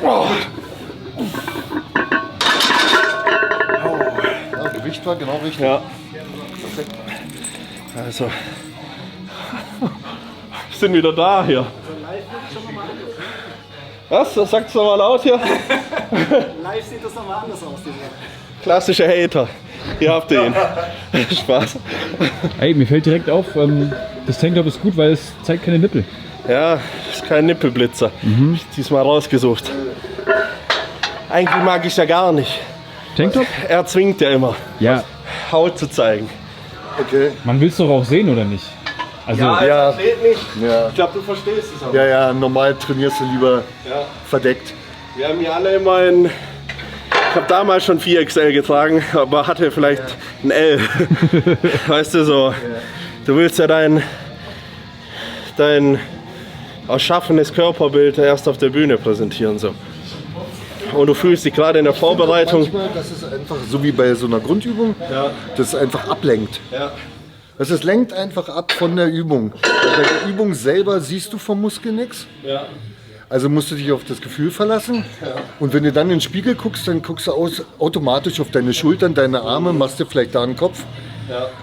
Ja, Gewicht war genau richtig. Ja. Also. Wir sind wieder da hier. Was? Das sagst du nochmal laut hier? Live sieht das nochmal anders aus. Klassische Hater. Hier habt ihr ihn. Spaß. ey, mir fällt direkt auf, das Tanktop ist gut, weil es zeigt keine Nippel. Ja, ist kein Nippelblitzer. Ich diesmal rausgesucht. Eigentlich mag ich ja gar nicht. Tanktop? Er zwingt ja immer, Ja, Haut zu zeigen. Okay. man will es doch auch sehen, oder nicht? Also, als Ja. Athlet nicht. Ja. Ich glaube, du verstehst es auch. Ja, ja, normal trainierst du lieber Ja. verdeckt. Wir haben hier alle immer ein. Ich habe damals schon 4XL getragen, aber hatte vielleicht ein L. Weißt du so. Du willst ja dein erschaffenes Körperbild erst auf der Bühne präsentieren. So. Und du fühlst dich gerade in der Vorbereitung. Manchmal, das ist einfach so wie bei so einer Grundübung, das einfach ablenkt. Ja. Es lenkt einfach ab von der Übung. Bei der Übung selber siehst du vom Muskel nichts. Ja. Also musst du dich auf das Gefühl verlassen. Und wenn du dann in den Spiegel guckst, dann guckst du automatisch auf deine Schultern, deine Arme, machst dir vielleicht da einen Kopf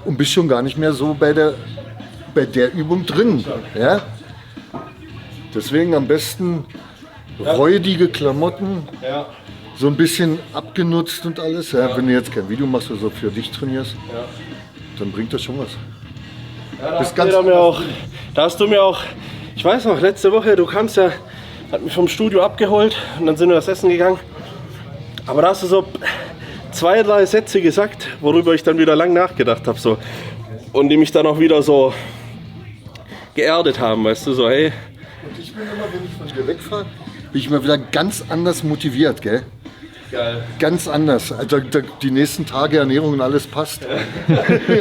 und bist schon gar nicht mehr so bei der Übung drin. Ja? Deswegen am besten räudige Klamotten, Ja. so ein bisschen abgenutzt und alles. Ja? Wenn du jetzt kein Video machst oder so für dich trainierst, dann bringt das schon was. Da Das hast, ganz- da hast du mir auch, ich weiß noch, letzte Woche, du kamst ja, hat mich vom Studio abgeholt und dann sind wir das Essen gegangen. Aber da hast du so 2, 3 Sätze gesagt, worüber ich dann wieder lang nachgedacht habe. So. Und die mich dann auch wieder so geerdet haben, weißt du, so hey. Und ich bin immer, wenn ich von dir wegfahre, bin ich immer wieder ganz anders motiviert, gell? Geil. Ganz anders. Also die nächsten Tage Ernährung und alles passt.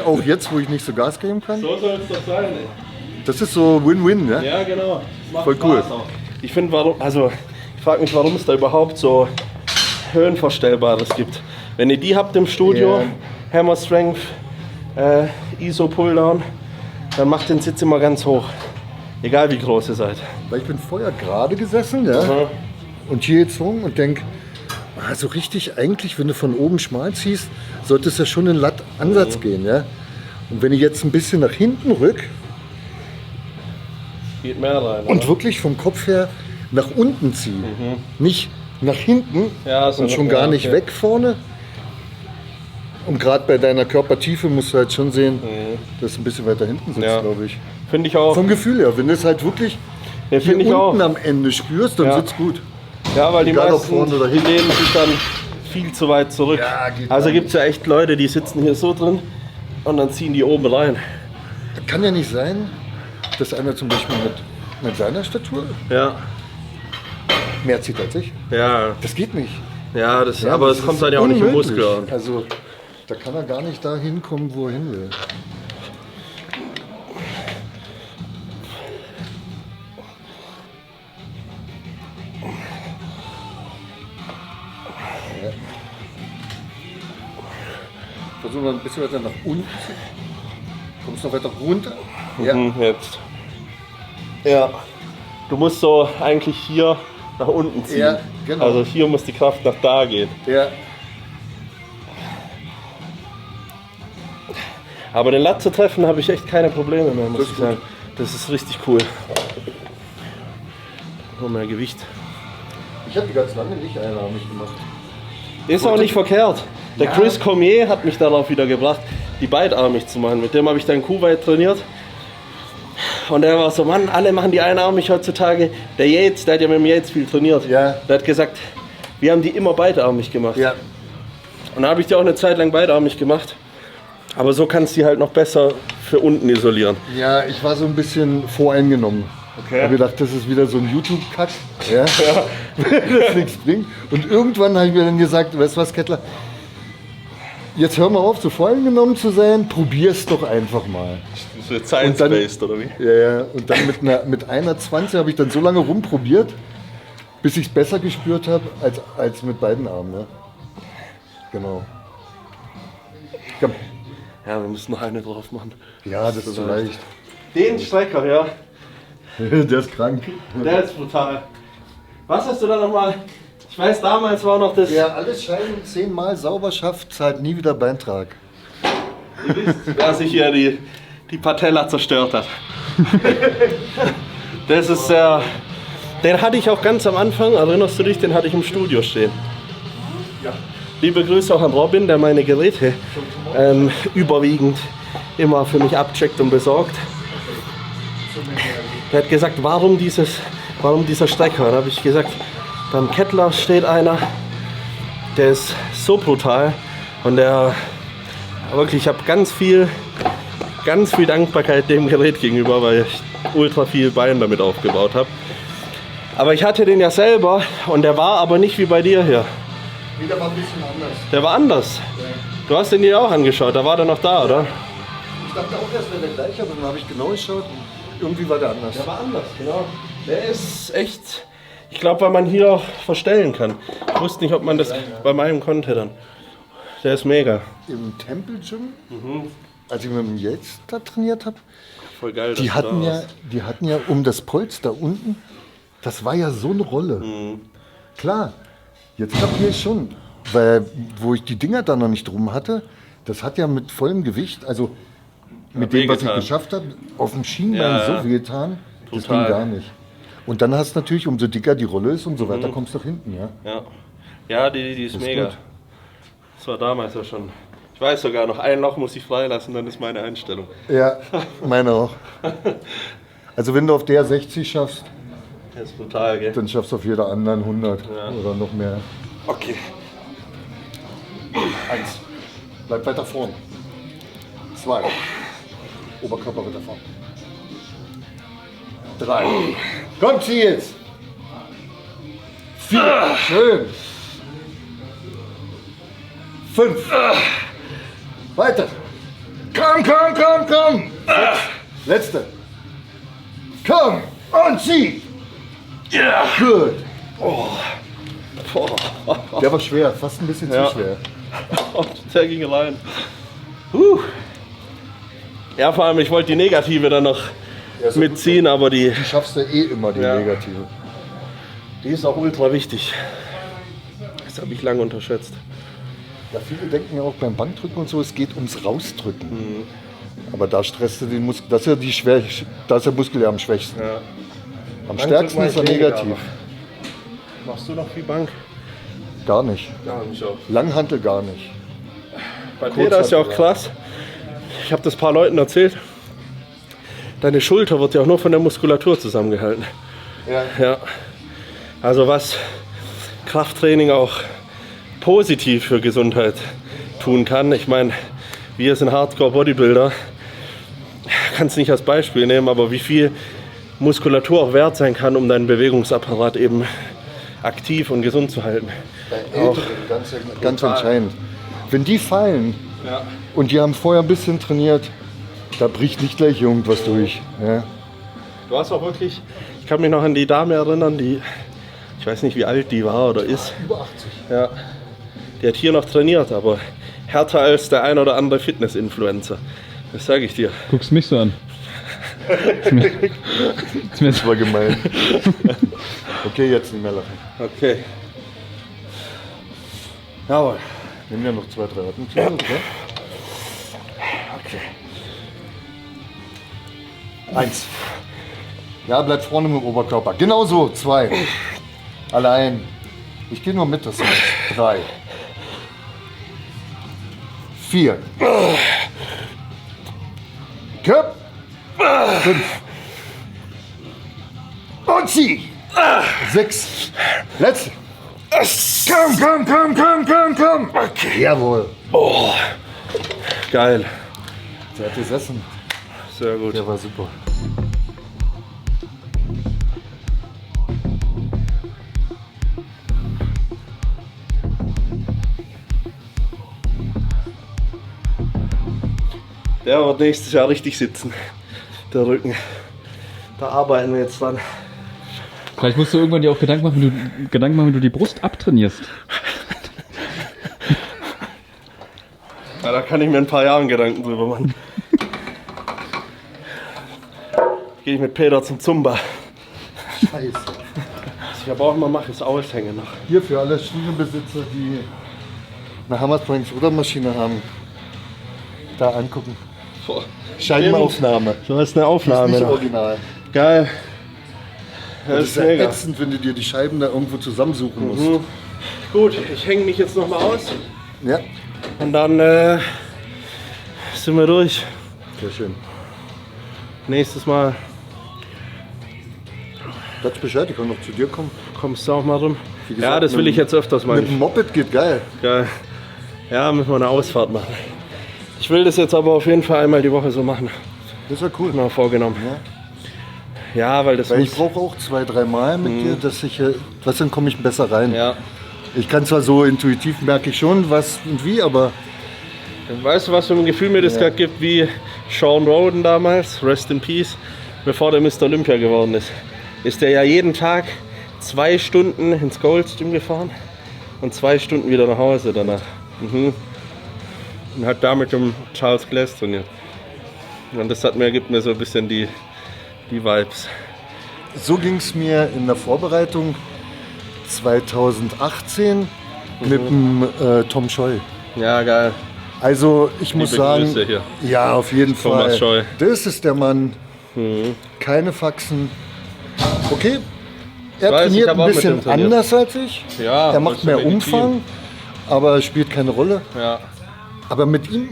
Auch jetzt, wo ich nicht so Gas geben kann. So soll es doch sein, ey. Das ist so Win-Win, ne? Ja, genau. Macht Voll cool. Spaß auch. Ich finde, ich frage mich, warum es da überhaupt so Höhenverstellbares gibt. Wenn ihr die habt im Studio, Ja. Hammer Strength, ISO Pulldown, dann macht den Sitz immer ganz hoch. Egal wie groß ihr seid. Weil ich bin vorher gerade gesessen, ja? Und hier gezogen und denk, so richtig eigentlich, wenn du von oben schmal ziehst, sollte es ja schon in Lattansatz gehen, ja? Und wenn ich jetzt ein bisschen nach hinten rück Geht mehr rein. und wirklich vom Kopf her nach unten ziehe, nicht nach hinten Ja, so und schon noch- gar ja, nicht okay. weg vorne. Und gerade bei deiner Körpertiefe musst du halt schon sehen, dass du ein bisschen weiter hinten sitzt, Ja. glaube ich. Finde ich auch. Vom Gefühl her, wenn du es halt wirklich Ja, hier finde ich auch. unten am Ende spürst, dann Ja. sitzt gut. Ja, weil die Egal, ob meisten vorne oder hinten. lehnen sich dann viel zu weit zurück. Ja, geht also gar gibt es ja echt Leute, die sitzen hier so drin und dann ziehen die oben rein. Kann ja nicht sein, dass einer zum Beispiel mit seiner Statur Ja, mehr zieht als ich. ja, Das geht nicht. ja, aber das es kommt ist dann ja auch nicht im unmöglich. Muskel an. Also da kann er gar nicht da hinkommen, wo er hin will. Ja. Versuchen wir ein bisschen weiter nach unten. Kommst du noch weiter runter? Ja. Jetzt. Ja. Du musst so eigentlich hier nach unten ziehen. Ja, genau. Also hier muss die Kraft nach da gehen. Ja. Aber den Lat zu treffen habe ich echt keine Probleme mehr, muss Das ist ich gut. sagen. Das ist richtig cool. Nur mehr Gewicht. Ich habe die ganz lange nicht einarmig gemacht. Ist auch nicht verkehrt. Der Chris Cormier hat mich darauf wieder gebracht, die beidarmig zu machen. Mit dem habe ich dann Kuwait trainiert. Und der war so, Mann, alle machen die einarmig heutzutage. Der Yates, der hat ja mit dem Yates viel trainiert. Ja. Der hat gesagt, wir haben die immer beidarmig gemacht. Ja. Und da habe ich die auch eine Zeit lang beidarmig gemacht. Aber so kannst du die halt noch besser für unten isolieren. Ja, ich war so ein bisschen voreingenommen. Okay. Ich habe gedacht, das ist wieder so ein YouTube-Kack, ja? Das nichts bringt. Und irgendwann habe ich mir dann gesagt, weißt du was, Kettler, jetzt hör mal auf, so voreingenommen zu sein, probier's doch einfach mal. Das wird science-based, oder wie? Ja, ja. Und dann mit einer 20 habe ich dann so lange rumprobiert, bis ich es besser gespürt habe als mit beiden Armen. Ne? Genau. Ja, wir müssen noch eine drauf machen. Ja, das ist leicht. Den Strecker, ja, Der ist krank. der ist brutal. Was hast du da nochmal? Ich weiß, damals war noch das. Wer alles Scheiben 10-mal sauber schafft, zahlt nie wieder Beintrag. Wer sich hier die Patella zerstört hat. Das ist der. Den hatte ich auch ganz am Anfang, erinnerst du dich, den hatte ich im Studio stehen. Ja. Liebe Grüße auch an Robin, der meine Geräte überwiegend immer für mich abcheckt und besorgt. Der hat gesagt, warum dieser Strecker? Da habe ich gesagt, beim Kettler steht einer, der ist so brutal und der wirklich, ich habe ganz viel Dankbarkeit dem Gerät gegenüber, weil ich ultra viel Bein damit aufgebaut habe. Aber ich hatte den ja selber und der war aber nicht wie bei dir hier. Nee, der war ein bisschen anders. Der war anders. Du hast den dir auch angeschaut, da war der noch da, oder? Ich dachte auch erst, wäre der gleiche, aber dann habe ich genau geschaut und irgendwie war der anders. Der war anders, genau. Der ist echt, ich glaube, weil man hier verstellen kann. Ich wusste nicht, ob man das bei meinem konnte dann. Der ist mega. Im Temple Gym, als ich mit dem Yates da trainiert habe, Voll geil. die hatten ja um das Polster unten, das war ja so eine Rolle. Klar, jetzt kapiere ich schon, weil wo ich die Dinger da noch nicht drum hatte, das hat ja mit vollem Gewicht, also mit dem, was ich wehgetan. geschafft habe, auf dem Schienbein Ja, so wehgetan, das total. ging gar nicht. Und dann hast du natürlich, umso dicker die Rolle ist, umso weiter kommst du nach hinten, ja. Ja, die ist mega. gut. Das war damals ja schon. Ich weiß sogar noch, ein Loch muss ich freilassen, dann ist meine Einstellung. Ja, meine auch. Also wenn du auf der 60 schaffst, Das ist brutal, gell? dann schaffst du auf jeder anderen 100 oder noch mehr. Okay. 1. Bleib weiter vorn. 2. Oberkörper weiter vorn. 3. Komm, zieh jetzt. 4. Schön. 5. Weiter. Komm. 6. Letzte. Komm und zieh. Ja. Gut. Der war schwer, fast ein bisschen Ja. zu schwer. Der ging rein. Ja, vor allem, ich wollte die Negative dann noch so mitziehen, aber die Die schaffst du eh immer, die Ja. Negative. ist auch ultra wichtig. Das habe ich lange unterschätzt. Ja, viele denken ja auch beim Bankdrücken und so, es geht ums Rausdrücken. Aber da stresst du den Muskel, das ist der Muskel ja am schwächsten. Ja. Am stärksten ist er negativ. Machst du noch viel Bank? Gar nicht. Ja, mich auch. Langhantel gar nicht. Bei dir, das ist ja auch Kurzhantel, krass. Ich habe das ein paar Leuten erzählt. Deine Schulter wird ja auch nur von der Muskulatur zusammengehalten. Ja. Ja. Also was Krafttraining auch positiv für Gesundheit tun kann. Ich meine, wir sind Hardcore-Bodybuilder, kannst nicht als Beispiel nehmen, aber wie viel Muskulatur auch wert sein kann, um deinen Bewegungsapparat eben aktiv und gesund zu halten. Bei Älteren ganz entscheidend. Wenn die fallen und die haben vorher ein bisschen trainiert, da bricht nicht gleich irgendwas durch. Ja. Du hast auch wirklich, ich kann mich noch an die Dame erinnern, die, ich weiß nicht wie alt die war oder ist. Über 80. Ja, die hat hier noch trainiert, aber härter als der ein oder andere Fitness-Influencer. Das sage ich dir. Guckst mich so an. Das war gemein. Okay, jetzt nicht mehr lachen. Okay. Jawohl. Nehmen wir noch 2, 3 Atemzüge, oder? Okay. 1. Ja, bleib vorne mit dem Oberkörper. Genau so. 2. Allein. Ich gehe nur mit, das heißt 3. 4. Köp. 5. Und zieh. 6. Letzte. Komm. Okay. Jawohl. Oh, geil. Der hat gesessen. Sehr gut. Der war super. Der wird nächstes Jahr richtig sitzen. Der Rücken. Da arbeiten wir jetzt dran. Vielleicht musst du irgendwann dir auch Gedanken machen, wenn du die Brust abtrainierst. Ja, da kann ich mir in ein paar Jahren Gedanken drüber machen. Gehe ich mit Peter zum Zumba. Scheiße. Was ich aber auch immer mache, ist Aushängen noch. Hier für alle Studiobesitzer, die eine Hammersprings Rudermaschine haben, da angucken. Scheibenaufnahme. So ist eine Ist Aufnahme. nicht noch. original. Geil. Das Das ist ist ja mega. ätzend, wenn du dir die Scheiben da irgendwo zusammensuchen musst. Mhm. Gut, ich hänge mich jetzt noch mal aus Ja, und dann sind wir durch. sehr schön. Nächstes Mal Sagst Bescheid, ich kann noch zu dir kommen. kommst du auch mal rum. Wie gesagt, Ja, das will ich jetzt öfters mal. Mit dem Moped geht geil. Geil. Ja, müssen wir eine Ausfahrt machen. Ich will das jetzt aber auf jeden Fall einmal die Woche so machen. Das ist ja cool. Mal vorgenommen. Ja. Ja, weil das Weil muss. ich brauche auch 2, 3 Mal mit dir, dass ich, was dann komme ich besser rein. Ja. Ich kann zwar so intuitiv merke ich schon was und wie, aber Weißt du, was für ein Gefühl mir das gerade gibt, wie Sean Roden damals, Rest in Peace, bevor der Mr. Olympia geworden ist. Ist der ja jeden Tag 2 Stunden ins Gold's Gym gefahren und 2 Stunden wieder nach Hause danach. Und hat damit um Charles Glass trainiert. Und das gibt mir so ein bisschen die Vibes. so ging es mir in der Vorbereitung 2018 mit dem Tom Scheu. Ja, geil. Also ich muss Liebe sagen, Grüße hier. ja auf jeden Thomas Fall. Scheu. Das ist der Mann. Keine Faxen. Okay, er weiß, ich trainiert hab ein auch mit bisschen dem trainiert. anders als ich. Ja, Er das macht ist mehr legitim. Umfang, aber spielt keine Rolle. Ja. Aber mit ihm,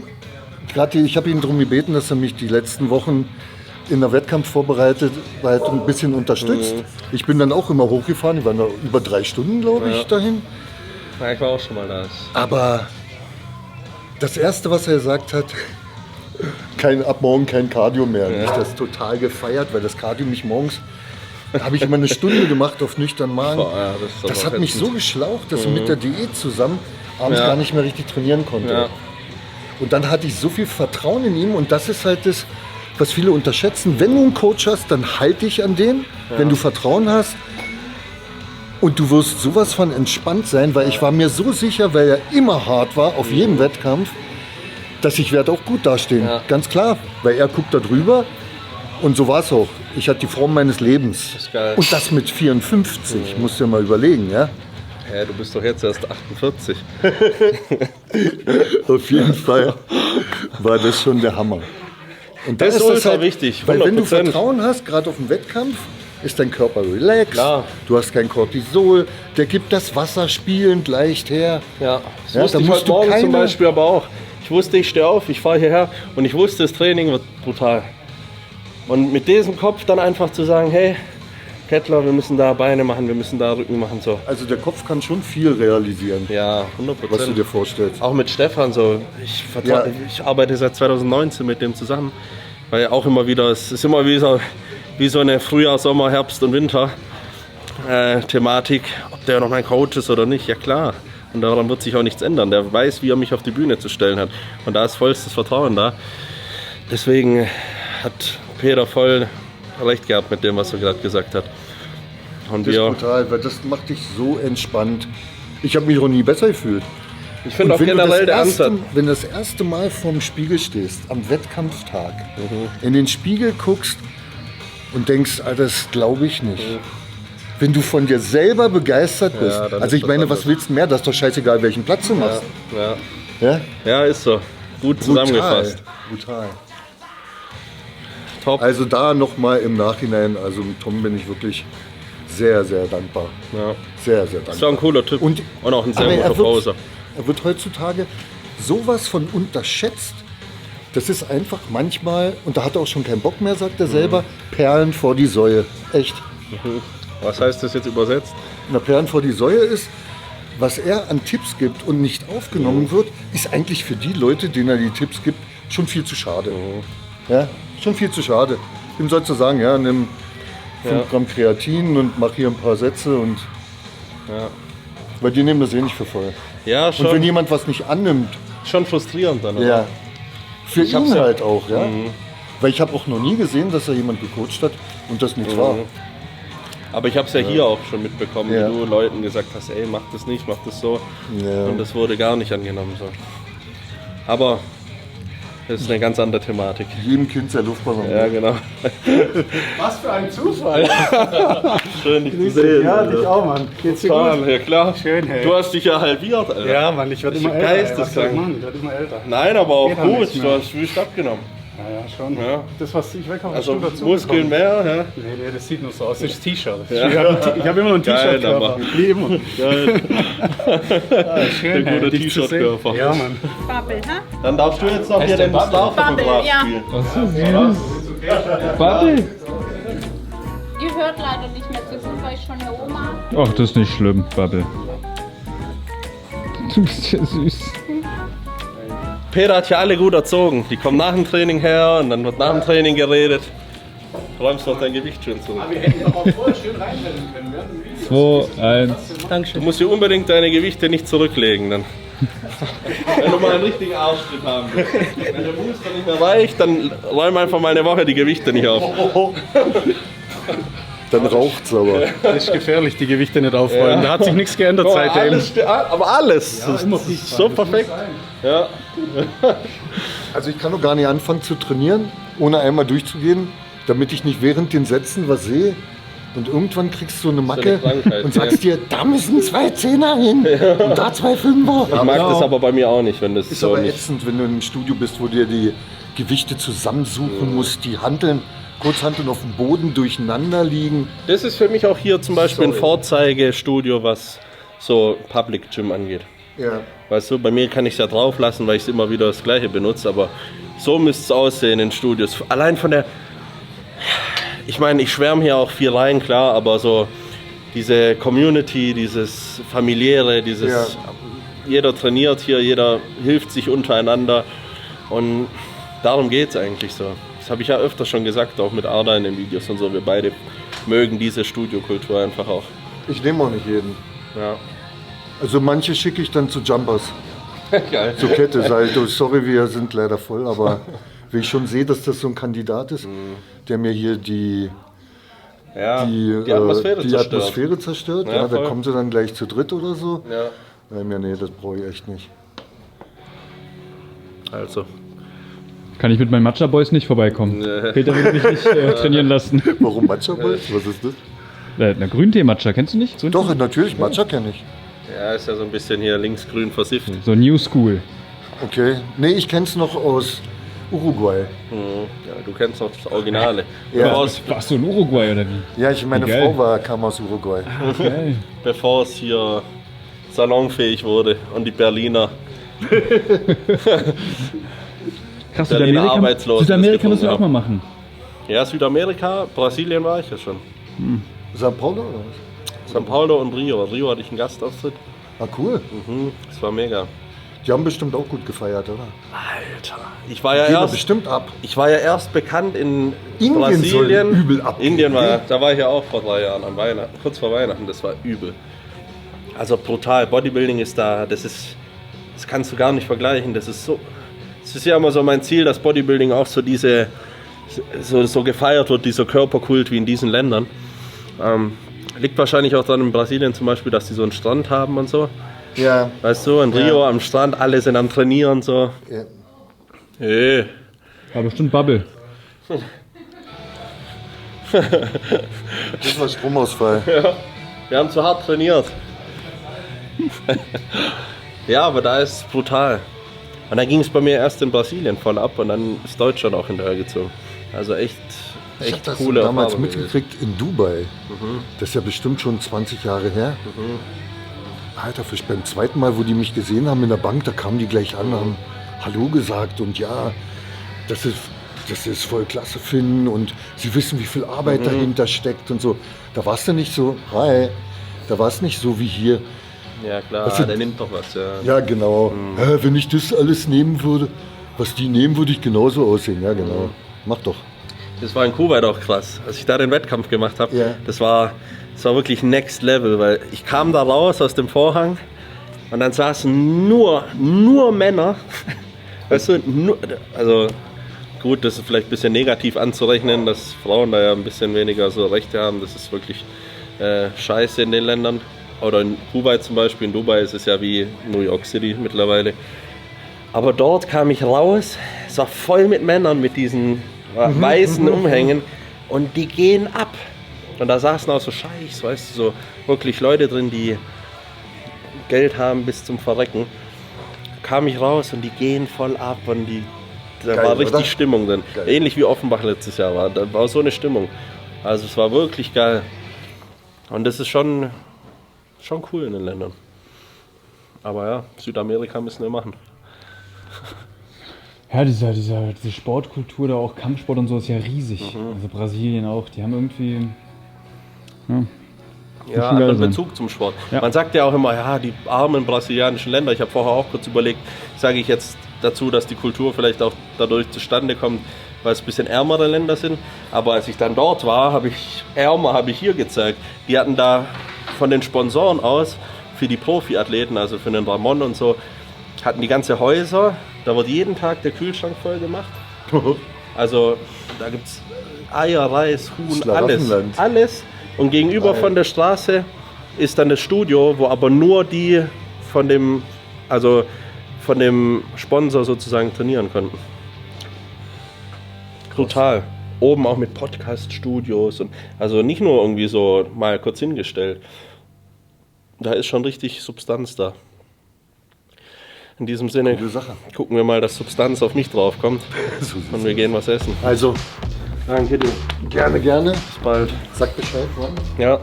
gerade ich habe ihn darum gebeten, dass er mich die letzten Wochen in der Wettkampfvorbereitung halt ein bisschen unterstützt. Ich bin dann auch immer hochgefahren, ich war noch über 3 Stunden, glaube ich, dahin. Ja, ich war auch schon mal da. Aber das Erste, was er gesagt hat, ab morgen kein Cardio mehr. Ich habe das total gefeiert, weil das Cardio mich morgens, da habe ich immer eine Stunde gemacht auf nüchternen Magen. Boah, ja, das ist Das aber hat mich ätzend. so geschlaucht, dass ich mit der Diät zusammen abends Ja. gar nicht mehr richtig trainieren konnte. Ja. Und dann hatte ich so viel Vertrauen in ihm und das ist halt das, was viele unterschätzen. Wenn du einen Coach hast, dann halt dich an den, wenn du Vertrauen hast. Und du wirst sowas von entspannt sein, weil ich war mir so sicher, weil er immer hart war, auf jedem Wettkampf, dass ich werde auch gut dastehen. Ja. Ganz klar, weil er guckt da drüber und so war es auch. Ich hatte die Form meines Lebens. Das ist geil. Und das mit 54, musst du dir mal überlegen, ja? Ja, du bist doch jetzt erst 48. Auf jeden Fall war das schon der Hammer. Und da Das ist ultra halt wichtig, Weil wenn du 100%. Vertrauen hast, gerade auf dem Wettkampf, ist dein Körper relaxed, Klar. du hast kein Cortisol, der gibt das Wasser spielend leicht her. Ja, das Ja, wusste da ich musst heute du Morgen zum keine- Beispiel aber auch. Ich wusste, ich stehe auf, ich fahre hierher und ich wusste, das Training wird brutal. Und mit diesem Kopf dann einfach zu sagen, hey, Kettler, wir müssen da Beine machen, wir müssen da Rücken machen. So. Also der Kopf kann schon viel realisieren, Ja, was du 100%. dir vorstellst. Auch mit Stefan so. Ja. Ich arbeite seit 2019 mit dem zusammen. Weil auch immer wieder, es ist immer wie so eine Frühjahr, Sommer, Herbst und Winter Thematik, ob der noch mein Coach ist oder nicht. Ja klar. Und daran wird sich auch nichts ändern. Der weiß, wie er mich auf die Bühne zu stellen hat. Und da ist vollstes Vertrauen da. Deswegen hat Peter voll recht gehabt mit dem, was er gerade gesagt hat. Und Das ist wir, brutal, weil das macht dich so entspannt. Ich habe mich noch nie besser gefühlt. ich finde auch Und wenn du generell der Ansatz. wenn du das erste Mal vorm Spiegel stehst, am Wettkampftag, Mhm. in den Spiegel guckst und denkst, Alter, das glaube ich nicht. Wenn du von dir selber begeistert bist, dann also ist ich das meine, anders. was willst du mehr? Das ist doch scheißegal, welchen Platz du machst. Ja, Ja? ja, ist so. Gut zusammengefasst. Brutal. Top. Also da nochmal im Nachhinein, also mit Tom bin ich wirklich sehr, sehr dankbar. Ja. Sehr, sehr Ist auch dankbar. ein cooler Typ. Und- Und auch ein sehr Aber guter Poser. er wird heutzutage sowas von unterschätzt. Das ist einfach manchmal, und da hat er auch schon keinen Bock mehr, sagt er selber, Perlen vor die Säue. Echt. Was heißt das jetzt übersetzt? Na, Perlen vor die Säue ist, was er an Tipps gibt und nicht aufgenommen wird, ist eigentlich für die Leute, denen er die Tipps gibt, schon viel zu schade. Ja, schon viel zu schade. Ihm sollst du sagen, ja, nimm 5 Gramm Kreatin und mach hier ein paar Sätze und. Ja. Weil die nehmen das eh nicht für voll. Ja, Und wenn schon, jemand was nicht annimmt, schon frustrierend dann. Oder? ja, für Ich hab's ihn ja- halt auch, ja. Weil ich habe auch noch nie gesehen, dass er jemand gecoacht hat und das nicht war. Aber ich habe es ja hier auch schon mitbekommen, Ja. wie du Leuten gesagt hast, ey, mach das nicht, mach das so. Ja. Und das wurde gar nicht angenommen. So. Aber das ist eine ganz andere Thematik. Jedem Kind sein Luftballon. Ja, genau. Was für ein Zufall. Schön, dich zu sehen. Ja, Alter. dich auch, Mann. Geht's dir gut? Ja, klar. Schön, hey. Du hast dich ja halbiert, Alter. Ja, Mann, ich werde Das ist immer älter. ey. Was geisteskrank. soll ich machen? Ich werde immer älter. Nein, aber auch Geht halt gut. nicht Du mehr. hast wüst abgenommen. Ja, schon. Ja. Das, was ich weghabe, Also hast du dazu Muskeln bekommen. mehr, ja. Nee, das sieht nur so aus. Das ist T-Shirt. Ja. Ich habe immer noch ein Geil, T-Shirt-Körper. aber- Wie immer. Geil. Ah, schön, Der gute dich zu sehen. T-Shirt-Körper. Ja, Mann. Bubble, hä? Dann darfst du jetzt noch hier den Star-Fotograf Bubble, ja. spielen. Was ist süß. Bubble. Ihr hört leider nicht mehr zu gut, weil ich schon eine Oma. Ach, das ist nicht schlimm, Bubble. Du bist ja süß. Peter hat ja alle gut erzogen. Die kommen nach dem Training her und dann wird nach dem Training geredet. Räumst noch dein Gewicht schön zurück. 2, 1. Du musst hier unbedingt deine Gewichte nicht zurücklegen. Dann. Wenn du mal einen richtigen Arschtritt haben willst. Wenn der Booster nicht mehr reicht, dann räum einfach mal eine Woche die Gewichte nicht auf. Dann raucht's aber. Das ist gefährlich, die Gewichte nicht aufräumen. Da hat sich nichts geändert Boah, seitdem. aber alles. Das ist so perfekt. Ja. Also ich kann doch gar nicht anfangen zu trainieren, ohne einmal durchzugehen, damit ich nicht während den Sätzen was sehe. Und irgendwann kriegst du so eine Macke So eine Krankheit, und sagst dir, da müssen 2 Zehner hin und da 2 Fünfer. Ich mag das aber bei mir auch nicht, wenn das Ist so aber nicht. ätzend, wenn du im Studio bist, wo dir die Gewichte zusammensuchen musst, die Hanteln, Kurzhanteln auf dem Boden durcheinander liegen. Das ist für mich auch hier zum Beispiel ein Vorzeigestudio, was so Public Gym angeht. Ja. Weißt du, bei mir kann ich es ja drauf lassen, weil ich immer wieder das gleiche benutze, aber so müsste es aussehen in Studios. Allein von der. Ich meine, ich schwärme hier auch viel rein, klar, aber so diese Community, dieses familiäre, dieses. Ja. Jeder trainiert hier, jeder hilft sich untereinander und darum geht es eigentlich so. Das habe ich ja öfter schon gesagt, auch mit Arda in den Videos und so. Wir beide mögen diese Studiokultur einfach auch. Ich nehme auch nicht jeden. Ja. Also manche schicke ich dann zu Jumpers, Geil. zur Kette. Sag ich, oh, sorry, wir sind leider voll, aber wenn ich schon sehe, dass das so ein Kandidat ist, der mir hier die Atmosphäre zerstört. Ja, Ja, da voll. kommen sie dann gleich zu dritt oder so. Ja. Nee, das brauche ich echt nicht. Also. Kann ich mit meinen Matcha Boys nicht vorbeikommen. Nee. Peter will mich nicht trainieren lassen. Warum Matcha Boys? Was ist das? Na, Grüntee-Matcha, kennst du nicht? So, Doch, natürlich, Matcha kenne ich. Ja, ist ja so ein bisschen hier linksgrün versifft. so New School. Okay. Nee, ich kenne es noch aus Uruguay. Ja, du kennst doch das Originale. Ja. Warst du in Uruguay oder wie? Ja, meine Wie geil. Frau kam aus Uruguay. Geil. Bevor es hier salonfähig wurde und die Berliner. Krass, Berliner Südamerika, Arbeitslosen Südamerika das müssen wir auch gefunden mal machen. Ja, Südamerika, Brasilien war ich ja schon. São Paulo oder was? São Paulo und Rio. Rio hatte ich einen Gastauftritt. Ah, cool. Das war mega. Die haben bestimmt auch gut gefeiert, oder? Alter. Ich war ja Gehen da erst... bestimmt ab. Ich war ja erst bekannt in Indien soll Brasilien. übel abgehen. Indien war, da war ich ja auch vor 3 Jahren an Weihnachten, kurz vor Weihnachten, das war übel. Also brutal, Bodybuilding ist da, das kannst du gar nicht vergleichen, das ist ja immer so mein Ziel, dass Bodybuilding auch so so gefeiert wird, dieser Körperkult wie in diesen Ländern. Liegt wahrscheinlich auch daran in Brasilien zum Beispiel, dass die so einen Strand haben und so. Ja. Weißt du, in Rio am Strand, alle sind am Trainieren und so. Ja. Hey. War bestimmt Bubble. Das war Stromausfall. Wir haben zu hart trainiert. Ja, aber da ist es brutal. Und dann ging es bei mir erst in Brasilien voll ab und dann ist Deutschland auch hinterher gezogen. Also echt Ich habe das coole damals Erfahrung mitgekriegt in Dubai. Das ist ja bestimmt schon 20 Jahre her. Alter, beim zweiten Mal, wo die mich gesehen haben in der Bank, da kamen die gleich an, haben Hallo gesagt und ja, das ist voll klasse finden und sie wissen, wie viel Arbeit dahinter steckt und so. Da war es dann nicht so, hi, da war es nicht so wie hier. Ja klar, Also, der nimmt doch was. Ja. Ja, genau. Wenn ich das alles nehmen würde, was die nehmen, würde ich genauso aussehen. Ja, genau. Mach doch. Das war in Kuwait auch krass. Als ich da den Wettkampf gemacht habe, Ja. das war wirklich next level, weil ich kam da raus aus dem Vorhang und dann saßen nur Männer. Weißt du, also gut, das ist vielleicht ein bisschen negativ anzurechnen, dass Frauen da ja ein bisschen weniger so Rechte haben. Das ist wirklich scheiße in den Ländern. Oder in Kuwait zum Beispiel, in Dubai ist es ja wie New York City mittlerweile. Aber dort kam ich raus, es war voll mit Männern mit diesen weißen Umhängen und die gehen ab. Und da saßen auch so Scheichs, weißt du, so wirklich Leute drin, die Geld haben bis zum Verrecken. Kam ich raus und die gehen voll ab und da Geil, war richtig oder? Stimmung drin. Geil. Ähnlich wie Offenbach letztes Jahr war. Da war so eine Stimmung. Also es war wirklich geil. Und das ist schon cool in den Ländern. Aber ja, Südamerika müssen wir machen. Ja, diese Sportkultur, da auch Kampfsport und so ist ja riesig. Also Brasilien auch, die haben irgendwie... Ja, schon geil anderen sein. Bezug zum Sport. Ja. Man sagt ja auch immer, ja, die armen brasilianischen Länder. Ich habe vorher auch kurz überlegt, sage ich jetzt dazu, dass die Kultur vielleicht auch dadurch zustande kommt, weil es ein bisschen ärmere Länder sind. Aber als ich dann dort war, habe ich hier gezeigt. Die hatten da von den Sponsoren aus für die Profiathleten, also für den Ramon und so, hatten die ganze Häuser. Da wird jeden Tag der Kühlschrank voll gemacht. Also da gibt es Eier, Reis, Huhn, alles. Schlaraffenland. Alles. Und gegenüber von der Straße ist dann das Studio, wo aber nur die von dem Sponsor sozusagen trainieren konnten. Brutal. Oben auch mit Podcast-Studios und also nicht nur irgendwie so mal kurz hingestellt. Da ist schon richtig Substanz da. In diesem Sinne Gute Sache. gucken wir mal, dass Substanz auf mich draufkommt So sieht's und wir gehen was essen. Also, Danke dir. gerne, gerne. Bis bald. Sag Bescheid, wann. Ja.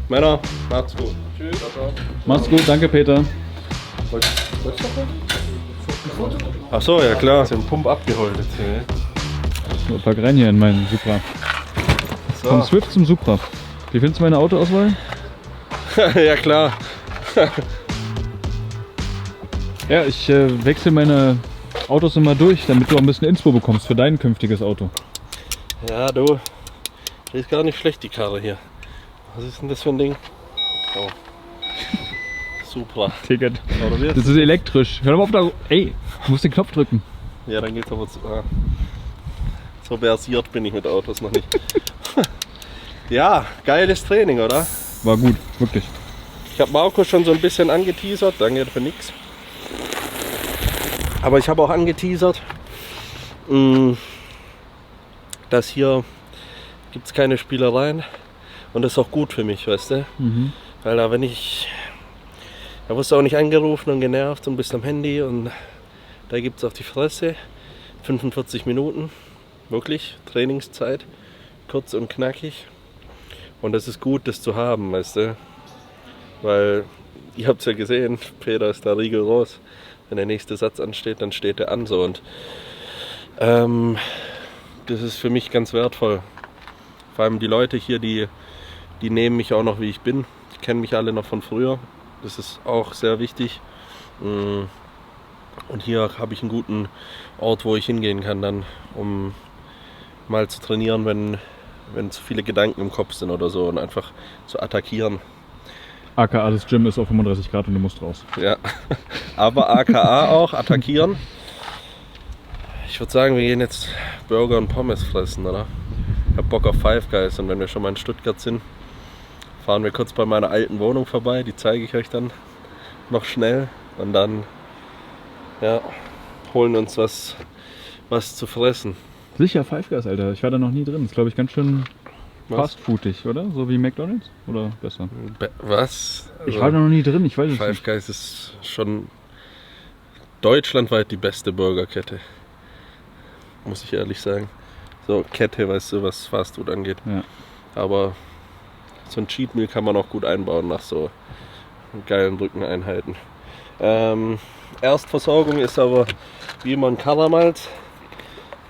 Männer, macht's gut. Tschüss. Mach's gut, danke Peter. Wolltest du noch was? Ach so, ja klar. Ist ein Pump abgeholtet. So, pack rein hier in meinen Supra. Vom Swift zum Supra. Wie findest du meine Autoauswahl? Ja klar. Ja, ich wechsle meine Autos immer durch, damit du auch ein bisschen Inspo bekommst für dein künftiges Auto. Ja, du. Die ist gar nicht schlecht, die Karre hier. Was ist denn das für ein Ding? Oh. Supra. Ticket. Oder wie? Das ist elektrisch. Hör doch mal auf da. Ey, du musst den Knopf drücken. Ja, dann geht's aber zu. So versiert bin ich mit Autos noch nicht. Ja, geiles Training, oder? War gut, wirklich. Ich habe Marco schon so ein bisschen angeteasert, danke für nix. Aber ich habe auch angeteasert, dass hier gibt es keine Spielereien und das ist auch gut für mich, weißt du? Weil da wirst du auch nicht angerufen und genervt und bist am Handy und da gibt es auf die Fresse 45 Minuten, wirklich Trainingszeit, kurz und knackig und das ist gut, das zu haben, weißt du? Weil, ihr habt es ja gesehen, Peter ist da rigoros. Wenn der nächste Satz ansteht, dann steht er an so. Und das ist für mich ganz wertvoll. Vor allem die Leute hier, die Die nehmen mich auch noch, wie ich bin. Die kennen mich alle noch von früher. Das ist auch sehr wichtig. Und hier habe ich einen guten Ort, wo ich hingehen kann, dann, um mal zu trainieren, wenn zu viele Gedanken im Kopf sind oder so und einfach zu attackieren. AKA, das Gym ist auf 35 Grad und du musst raus. Ja, aber AKA auch, attackieren. Ich würde sagen, wir gehen jetzt Burger und Pommes fressen, oder? Ich hab Bock auf Five Guys und wenn wir schon mal in Stuttgart sind, fahren wir kurz bei meiner alten Wohnung vorbei. Die zeige ich euch dann noch schnell und dann holen uns was zu fressen. Sicher Five Guys, Alter. Ich war da noch nie drin. Das ist, glaube ich, ganz schön fastfoodig, oder? So wie McDonald's? Oder besser? Was? Also, Ich war da noch nie drin, ich weiß es Five nicht. Guys ist schon deutschlandweit die beste Burgerkette. Muss ich ehrlich sagen. So Kette, weißt du, was Fastfood angeht. Ja. Aber so ein Cheat Meal kann man auch gut einbauen nach so geilen Rückeneinheiten. Erstversorgung ist aber wie immer ein Karamalz.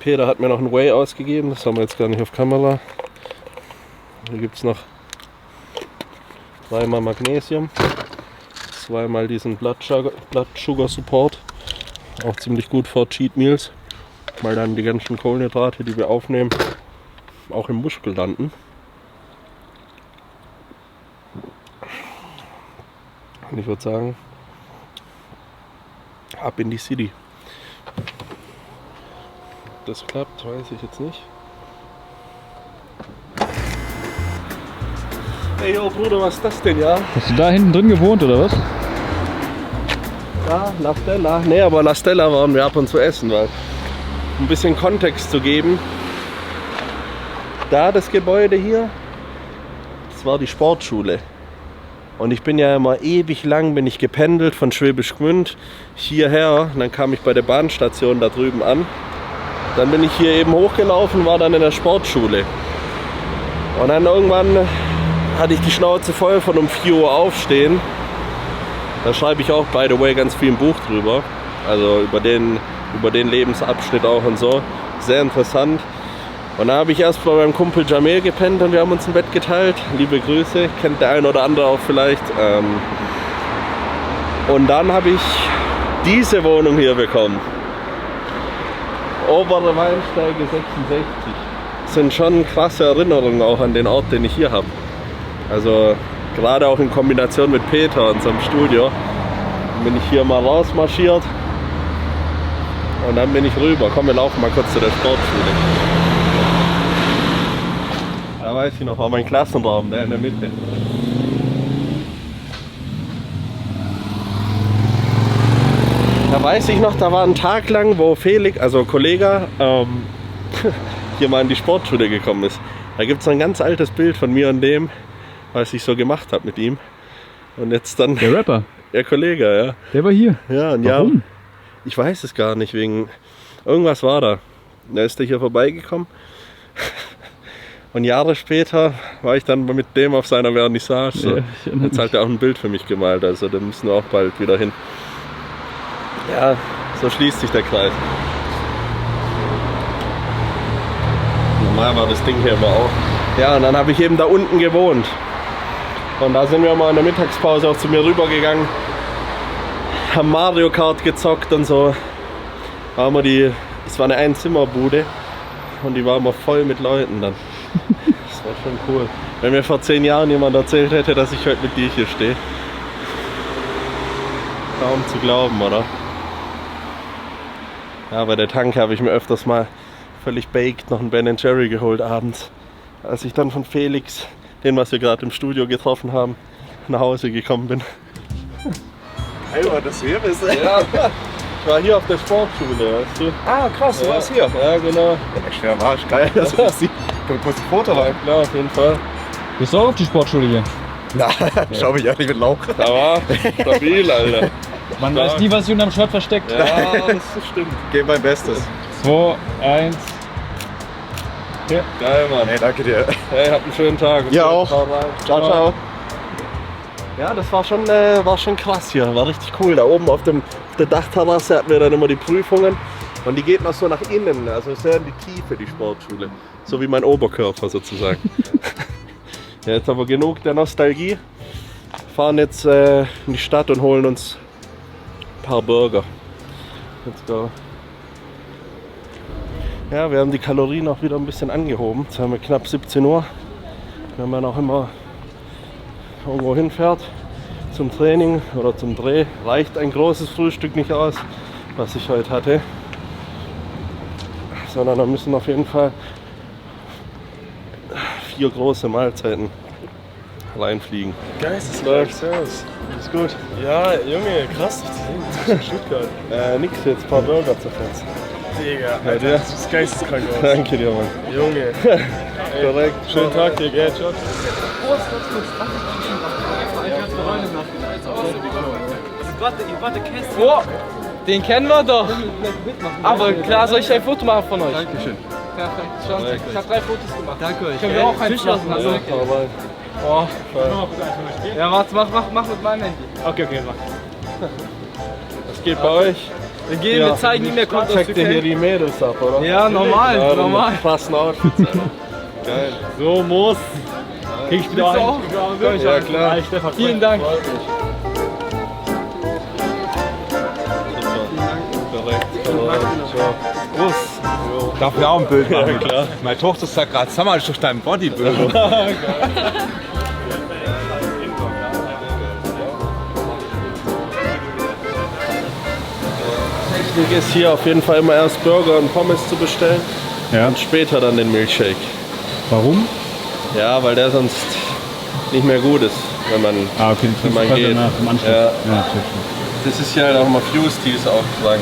Peter hat mir noch ein Whey ausgegeben, das haben wir jetzt gar nicht auf Kamera. Hier gibt es noch 2-mal Magnesium, 2-mal diesen Blood Sugar Support. Auch ziemlich gut vor Cheat Meals, weil dann die ganzen Kohlenhydrate, die wir aufnehmen, auch im Muskel landen. Und ich würde sagen, ab in die City. Das klappt, weiß ich jetzt nicht. Hey, yo Bruder, was ist das denn, ja? Hast du da hinten drin gewohnt, oder was? Ja, La Stella. Nee, aber La Stella waren wir ab und zu essen, weil um ein bisschen Kontext zu geben. Da das Gebäude hier, das war die Sportschule. Und ich bin ja immer ewig lang gependelt von Schwäbisch Gmünd hierher. Und dann kam ich bei der Bahnstation da drüben an. Dann bin ich hier eben hochgelaufen, war dann in der Sportschule. Und dann irgendwann hatte ich die Schnauze voll von um 4 Uhr aufstehen. Da schreibe ich auch, by the way, ganz viel im Buch drüber. Also über den Lebensabschnitt auch und so. Sehr interessant. Und dann habe ich erst bei meinem Kumpel Jamil gepennt und wir haben uns ein Bett geteilt. Liebe Grüße, kennt der ein oder andere auch vielleicht. Und dann habe ich diese Wohnung hier bekommen. Obere Weinsteige 66. Das sind schon krasse Erinnerungen auch an den Ort, den ich hier habe. Also gerade auch in Kombination mit Peter, unserem Studio, bin ich hier mal rausmarschiert und dann bin ich rüber. Komm, wir laufen mal kurz zu der Sportschule. Da weiß ich noch, war mein Klassenraum, der in der Mitte. Da weiß ich noch, da war ein Tag lang, wo Felix, also Kollege, hier mal in die Sportschule gekommen ist. Da gibt es ein ganz altes Bild von mir und dem, was ich so gemacht habe mit ihm. Und jetzt dann... Der Rapper? Der Kollege, ja. Der war hier? Ja, ein Warum? Jahr. Ich weiß es gar nicht, wegen... Irgendwas war da. Da ist er hier vorbeigekommen. Und Jahre später war ich dann mit dem auf seiner Vernissage. So. Ja, ich erinnere Jetzt hat er auch ein Bild für mich gemalt, also da müssen wir auch bald wieder hin. Ja, so schließt sich der Kreis. Normal war das Ding hier immer auch. Ja, und dann habe ich eben da unten gewohnt. Und da sind wir mal in der Mittagspause auch zu mir rübergegangen. Haben Mario Kart gezockt und so. Es war eine Einzimmerbude und die war immer voll mit Leuten dann. Das war schon cool. Wenn mir vor 10 Jahren jemand erzählt hätte, dass ich heute mit dir hier stehe. Kaum zu glauben, oder? Ja, bei der Tanke habe ich mir öfters mal völlig baked noch einen Ben & Jerry geholt abends. Als ich dann von Felix, den was wir gerade im Studio getroffen haben, nach Hause gekommen bin. Hey, das hier ist. Ja, ich war hier auf der Sportschule, weißt du? Ah, krass, du warst hier. Ja, genau. Echt schwer war, geil, dass du das siehst. Du musst ein Foto Ja, rein. klar, auf jeden Fall. Bist du auch auf die Sportschule hier? Na, schau mich ehrlich mit Lauch. Da war stabil, Alter. Man weiß nie, was sich unterm Shirt versteckt. Ja, das stimmt. Gebe mein Bestes. 2, 1. Geil, Mann. Hey, danke dir. Hey, habt einen schönen Tag. Ihr auch. Haut rein. Ciao, ciao. Ja, das war schon krass hier. War richtig cool. Da oben auf der Dachterrasse hatten wir dann immer die Prüfungen. Und die geht noch so nach innen. Also sehr in die Tiefe, die Sportschule. So wie mein Oberkörper sozusagen. Ja, jetzt aber genug der Nostalgie. Fahren jetzt in die Stadt und holen uns ein paar Burger. Let's go. Ja, wir haben die Kalorien auch wieder ein bisschen angehoben. Jetzt haben wir knapp 17 Uhr. Wenn man auch immer irgendwo hinfährt zum Training oder zum Dreh, reicht ein großes Frühstück nicht aus, was ich heute hatte. Sondern da müssen auf jeden Fall 4 große Mahlzeiten reinfliegen. Geisteskrank, servus. Ist gut. Ja, Junge, krass. Stuttgart. Nix, jetzt ein paar Burger zerfetzt. Digga, Alter, das ist geisteskrank aus. Danke dir, Mann. Junge. Korrekt. Schönen Tag dir, gell? Ciao. Oh, den kennen wir doch. Aber klar, soll ich ein Foto machen von euch? Dankeschön. Perfekt, schon. Ich habe 3 Fotos gemacht. Danke euch. Können wir auch einen lassen? Also, oh. Ja, warte, mach mit meinem Handy. Okay, mach. Was geht bei euch? Wir gehen, wir zeigen ihm, der kommt aus Checkt ihr hier die Mädels ab, oder? Ja, normal, Ja, normal. Passen Outfits. Geil. So muss. Krieg ich wieder Willst du ein? auch? Komm ich Ja, auch. klar. Hi, Stefan. Vielen Dank. Korrekt. Darf ich auch ein Bild machen? Ja, klar. Meine Tochter sagt gerade, sag mal, ist doch dein Bodybuilder. Technik ist hier auf jeden Fall immer erst Burger und Pommes zu bestellen Ja. und später dann den Milkshake. Warum? Ja, weil der sonst nicht mehr gut ist, wenn man, Ah, okay, wenn man quasi geht. danach im Anschluss. Ja. Ja, check. Das ist ja halt auch mal Fuse Teas auch dran.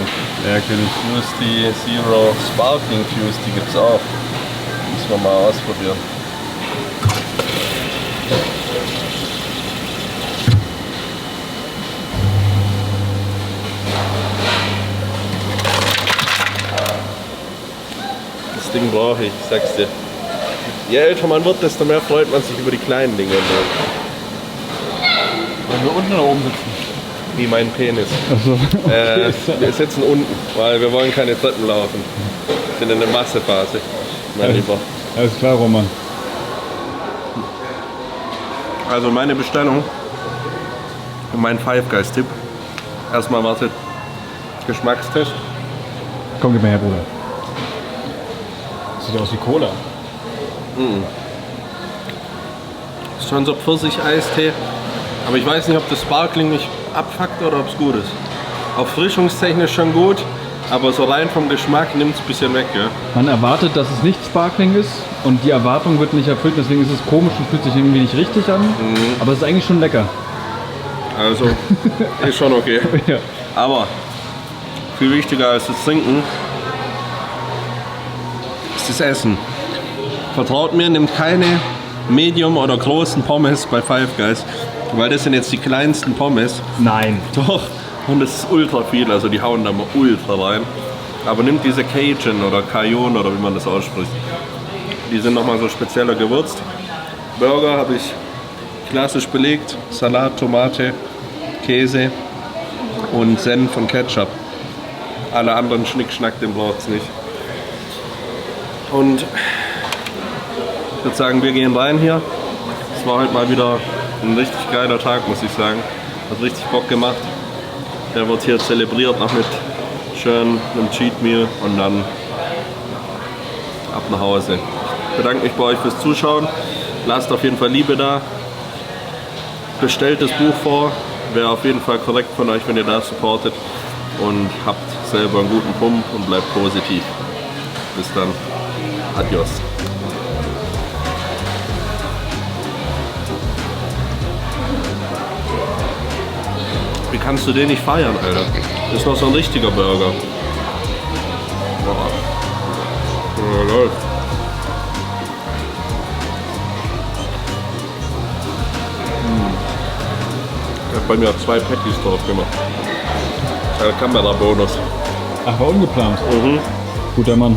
Ja, kenn ich. Fuse Tea Zero Sparkling Fuse Tea gibt's auch. Müssen wir mal ausprobieren. Das Ding brauche ich sag's dir. Je älter man wird, desto mehr freut man sich über die kleinen Dinge. Wenn wir unten oder oben sitzen? Wie mein Penis. Achso. Wir sitzen unten, weil wir wollen keine Treppen laufen. Wir sind in der Massephase, mein Lieber. Alles klar, Roman. Also meine Bestellung und mein Five Guys Tipp. Erstmal wartet Geschmackstest. Komm, gib mir her, Bruder. Sieht aus wie Cola. Ist schon so Pfirsich-Eistee. Aber ich weiß nicht, ob das Sparkling nicht abfuckt oder ob es gut ist. Auffrischungstechnisch schon gut, aber so rein vom Geschmack nimmt es ein bisschen weg. Ja? Man erwartet, dass es nicht Sparkling ist und die Erwartung wird nicht erfüllt, deswegen ist es komisch und fühlt sich irgendwie nicht richtig an. Aber es ist eigentlich schon lecker. Also ist schon okay. Ja. Aber viel wichtiger als das Trinken ist das Essen. Vertraut mir, nehmt keine Medium oder großen Pommes bei Five Guys, weil das sind jetzt die kleinsten Pommes. Nein. Doch, und das ist ultra viel, also die hauen da mal ultra rein. Aber nimmt diese Cajun oder Cajun oder wie man das ausspricht. Die sind nochmal so spezieller gewürzt. Burger habe ich klassisch belegt, Salat, Tomate, Käse und Senf und Ketchup. Alle anderen Schnickschnack, den braucht es nicht. Und ich würde sagen, wir gehen rein hier. Es war heute mal wieder ein richtig geiler Tag, muss ich sagen. Hat richtig Bock gemacht. Der wird hier zelebriert, noch mit schön einem Cheat Meal und dann ab nach Hause. Ich bedanke mich bei euch fürs Zuschauen. Lasst auf jeden Fall Liebe da. Bestellt das Buch vor. Wäre auf jeden Fall korrekt von euch, wenn ihr da supportet. Und habt selber einen guten Pump und bleibt positiv. Bis dann. Adios. Wie kannst du den nicht feiern, Alter? Das ist noch so ein richtiger Burger. Boah. Ja, läuft. Ich hab bei mir 2 Patties drauf gemacht. Der Kamerabonus. Ach, war ungeplant. Guter Mann.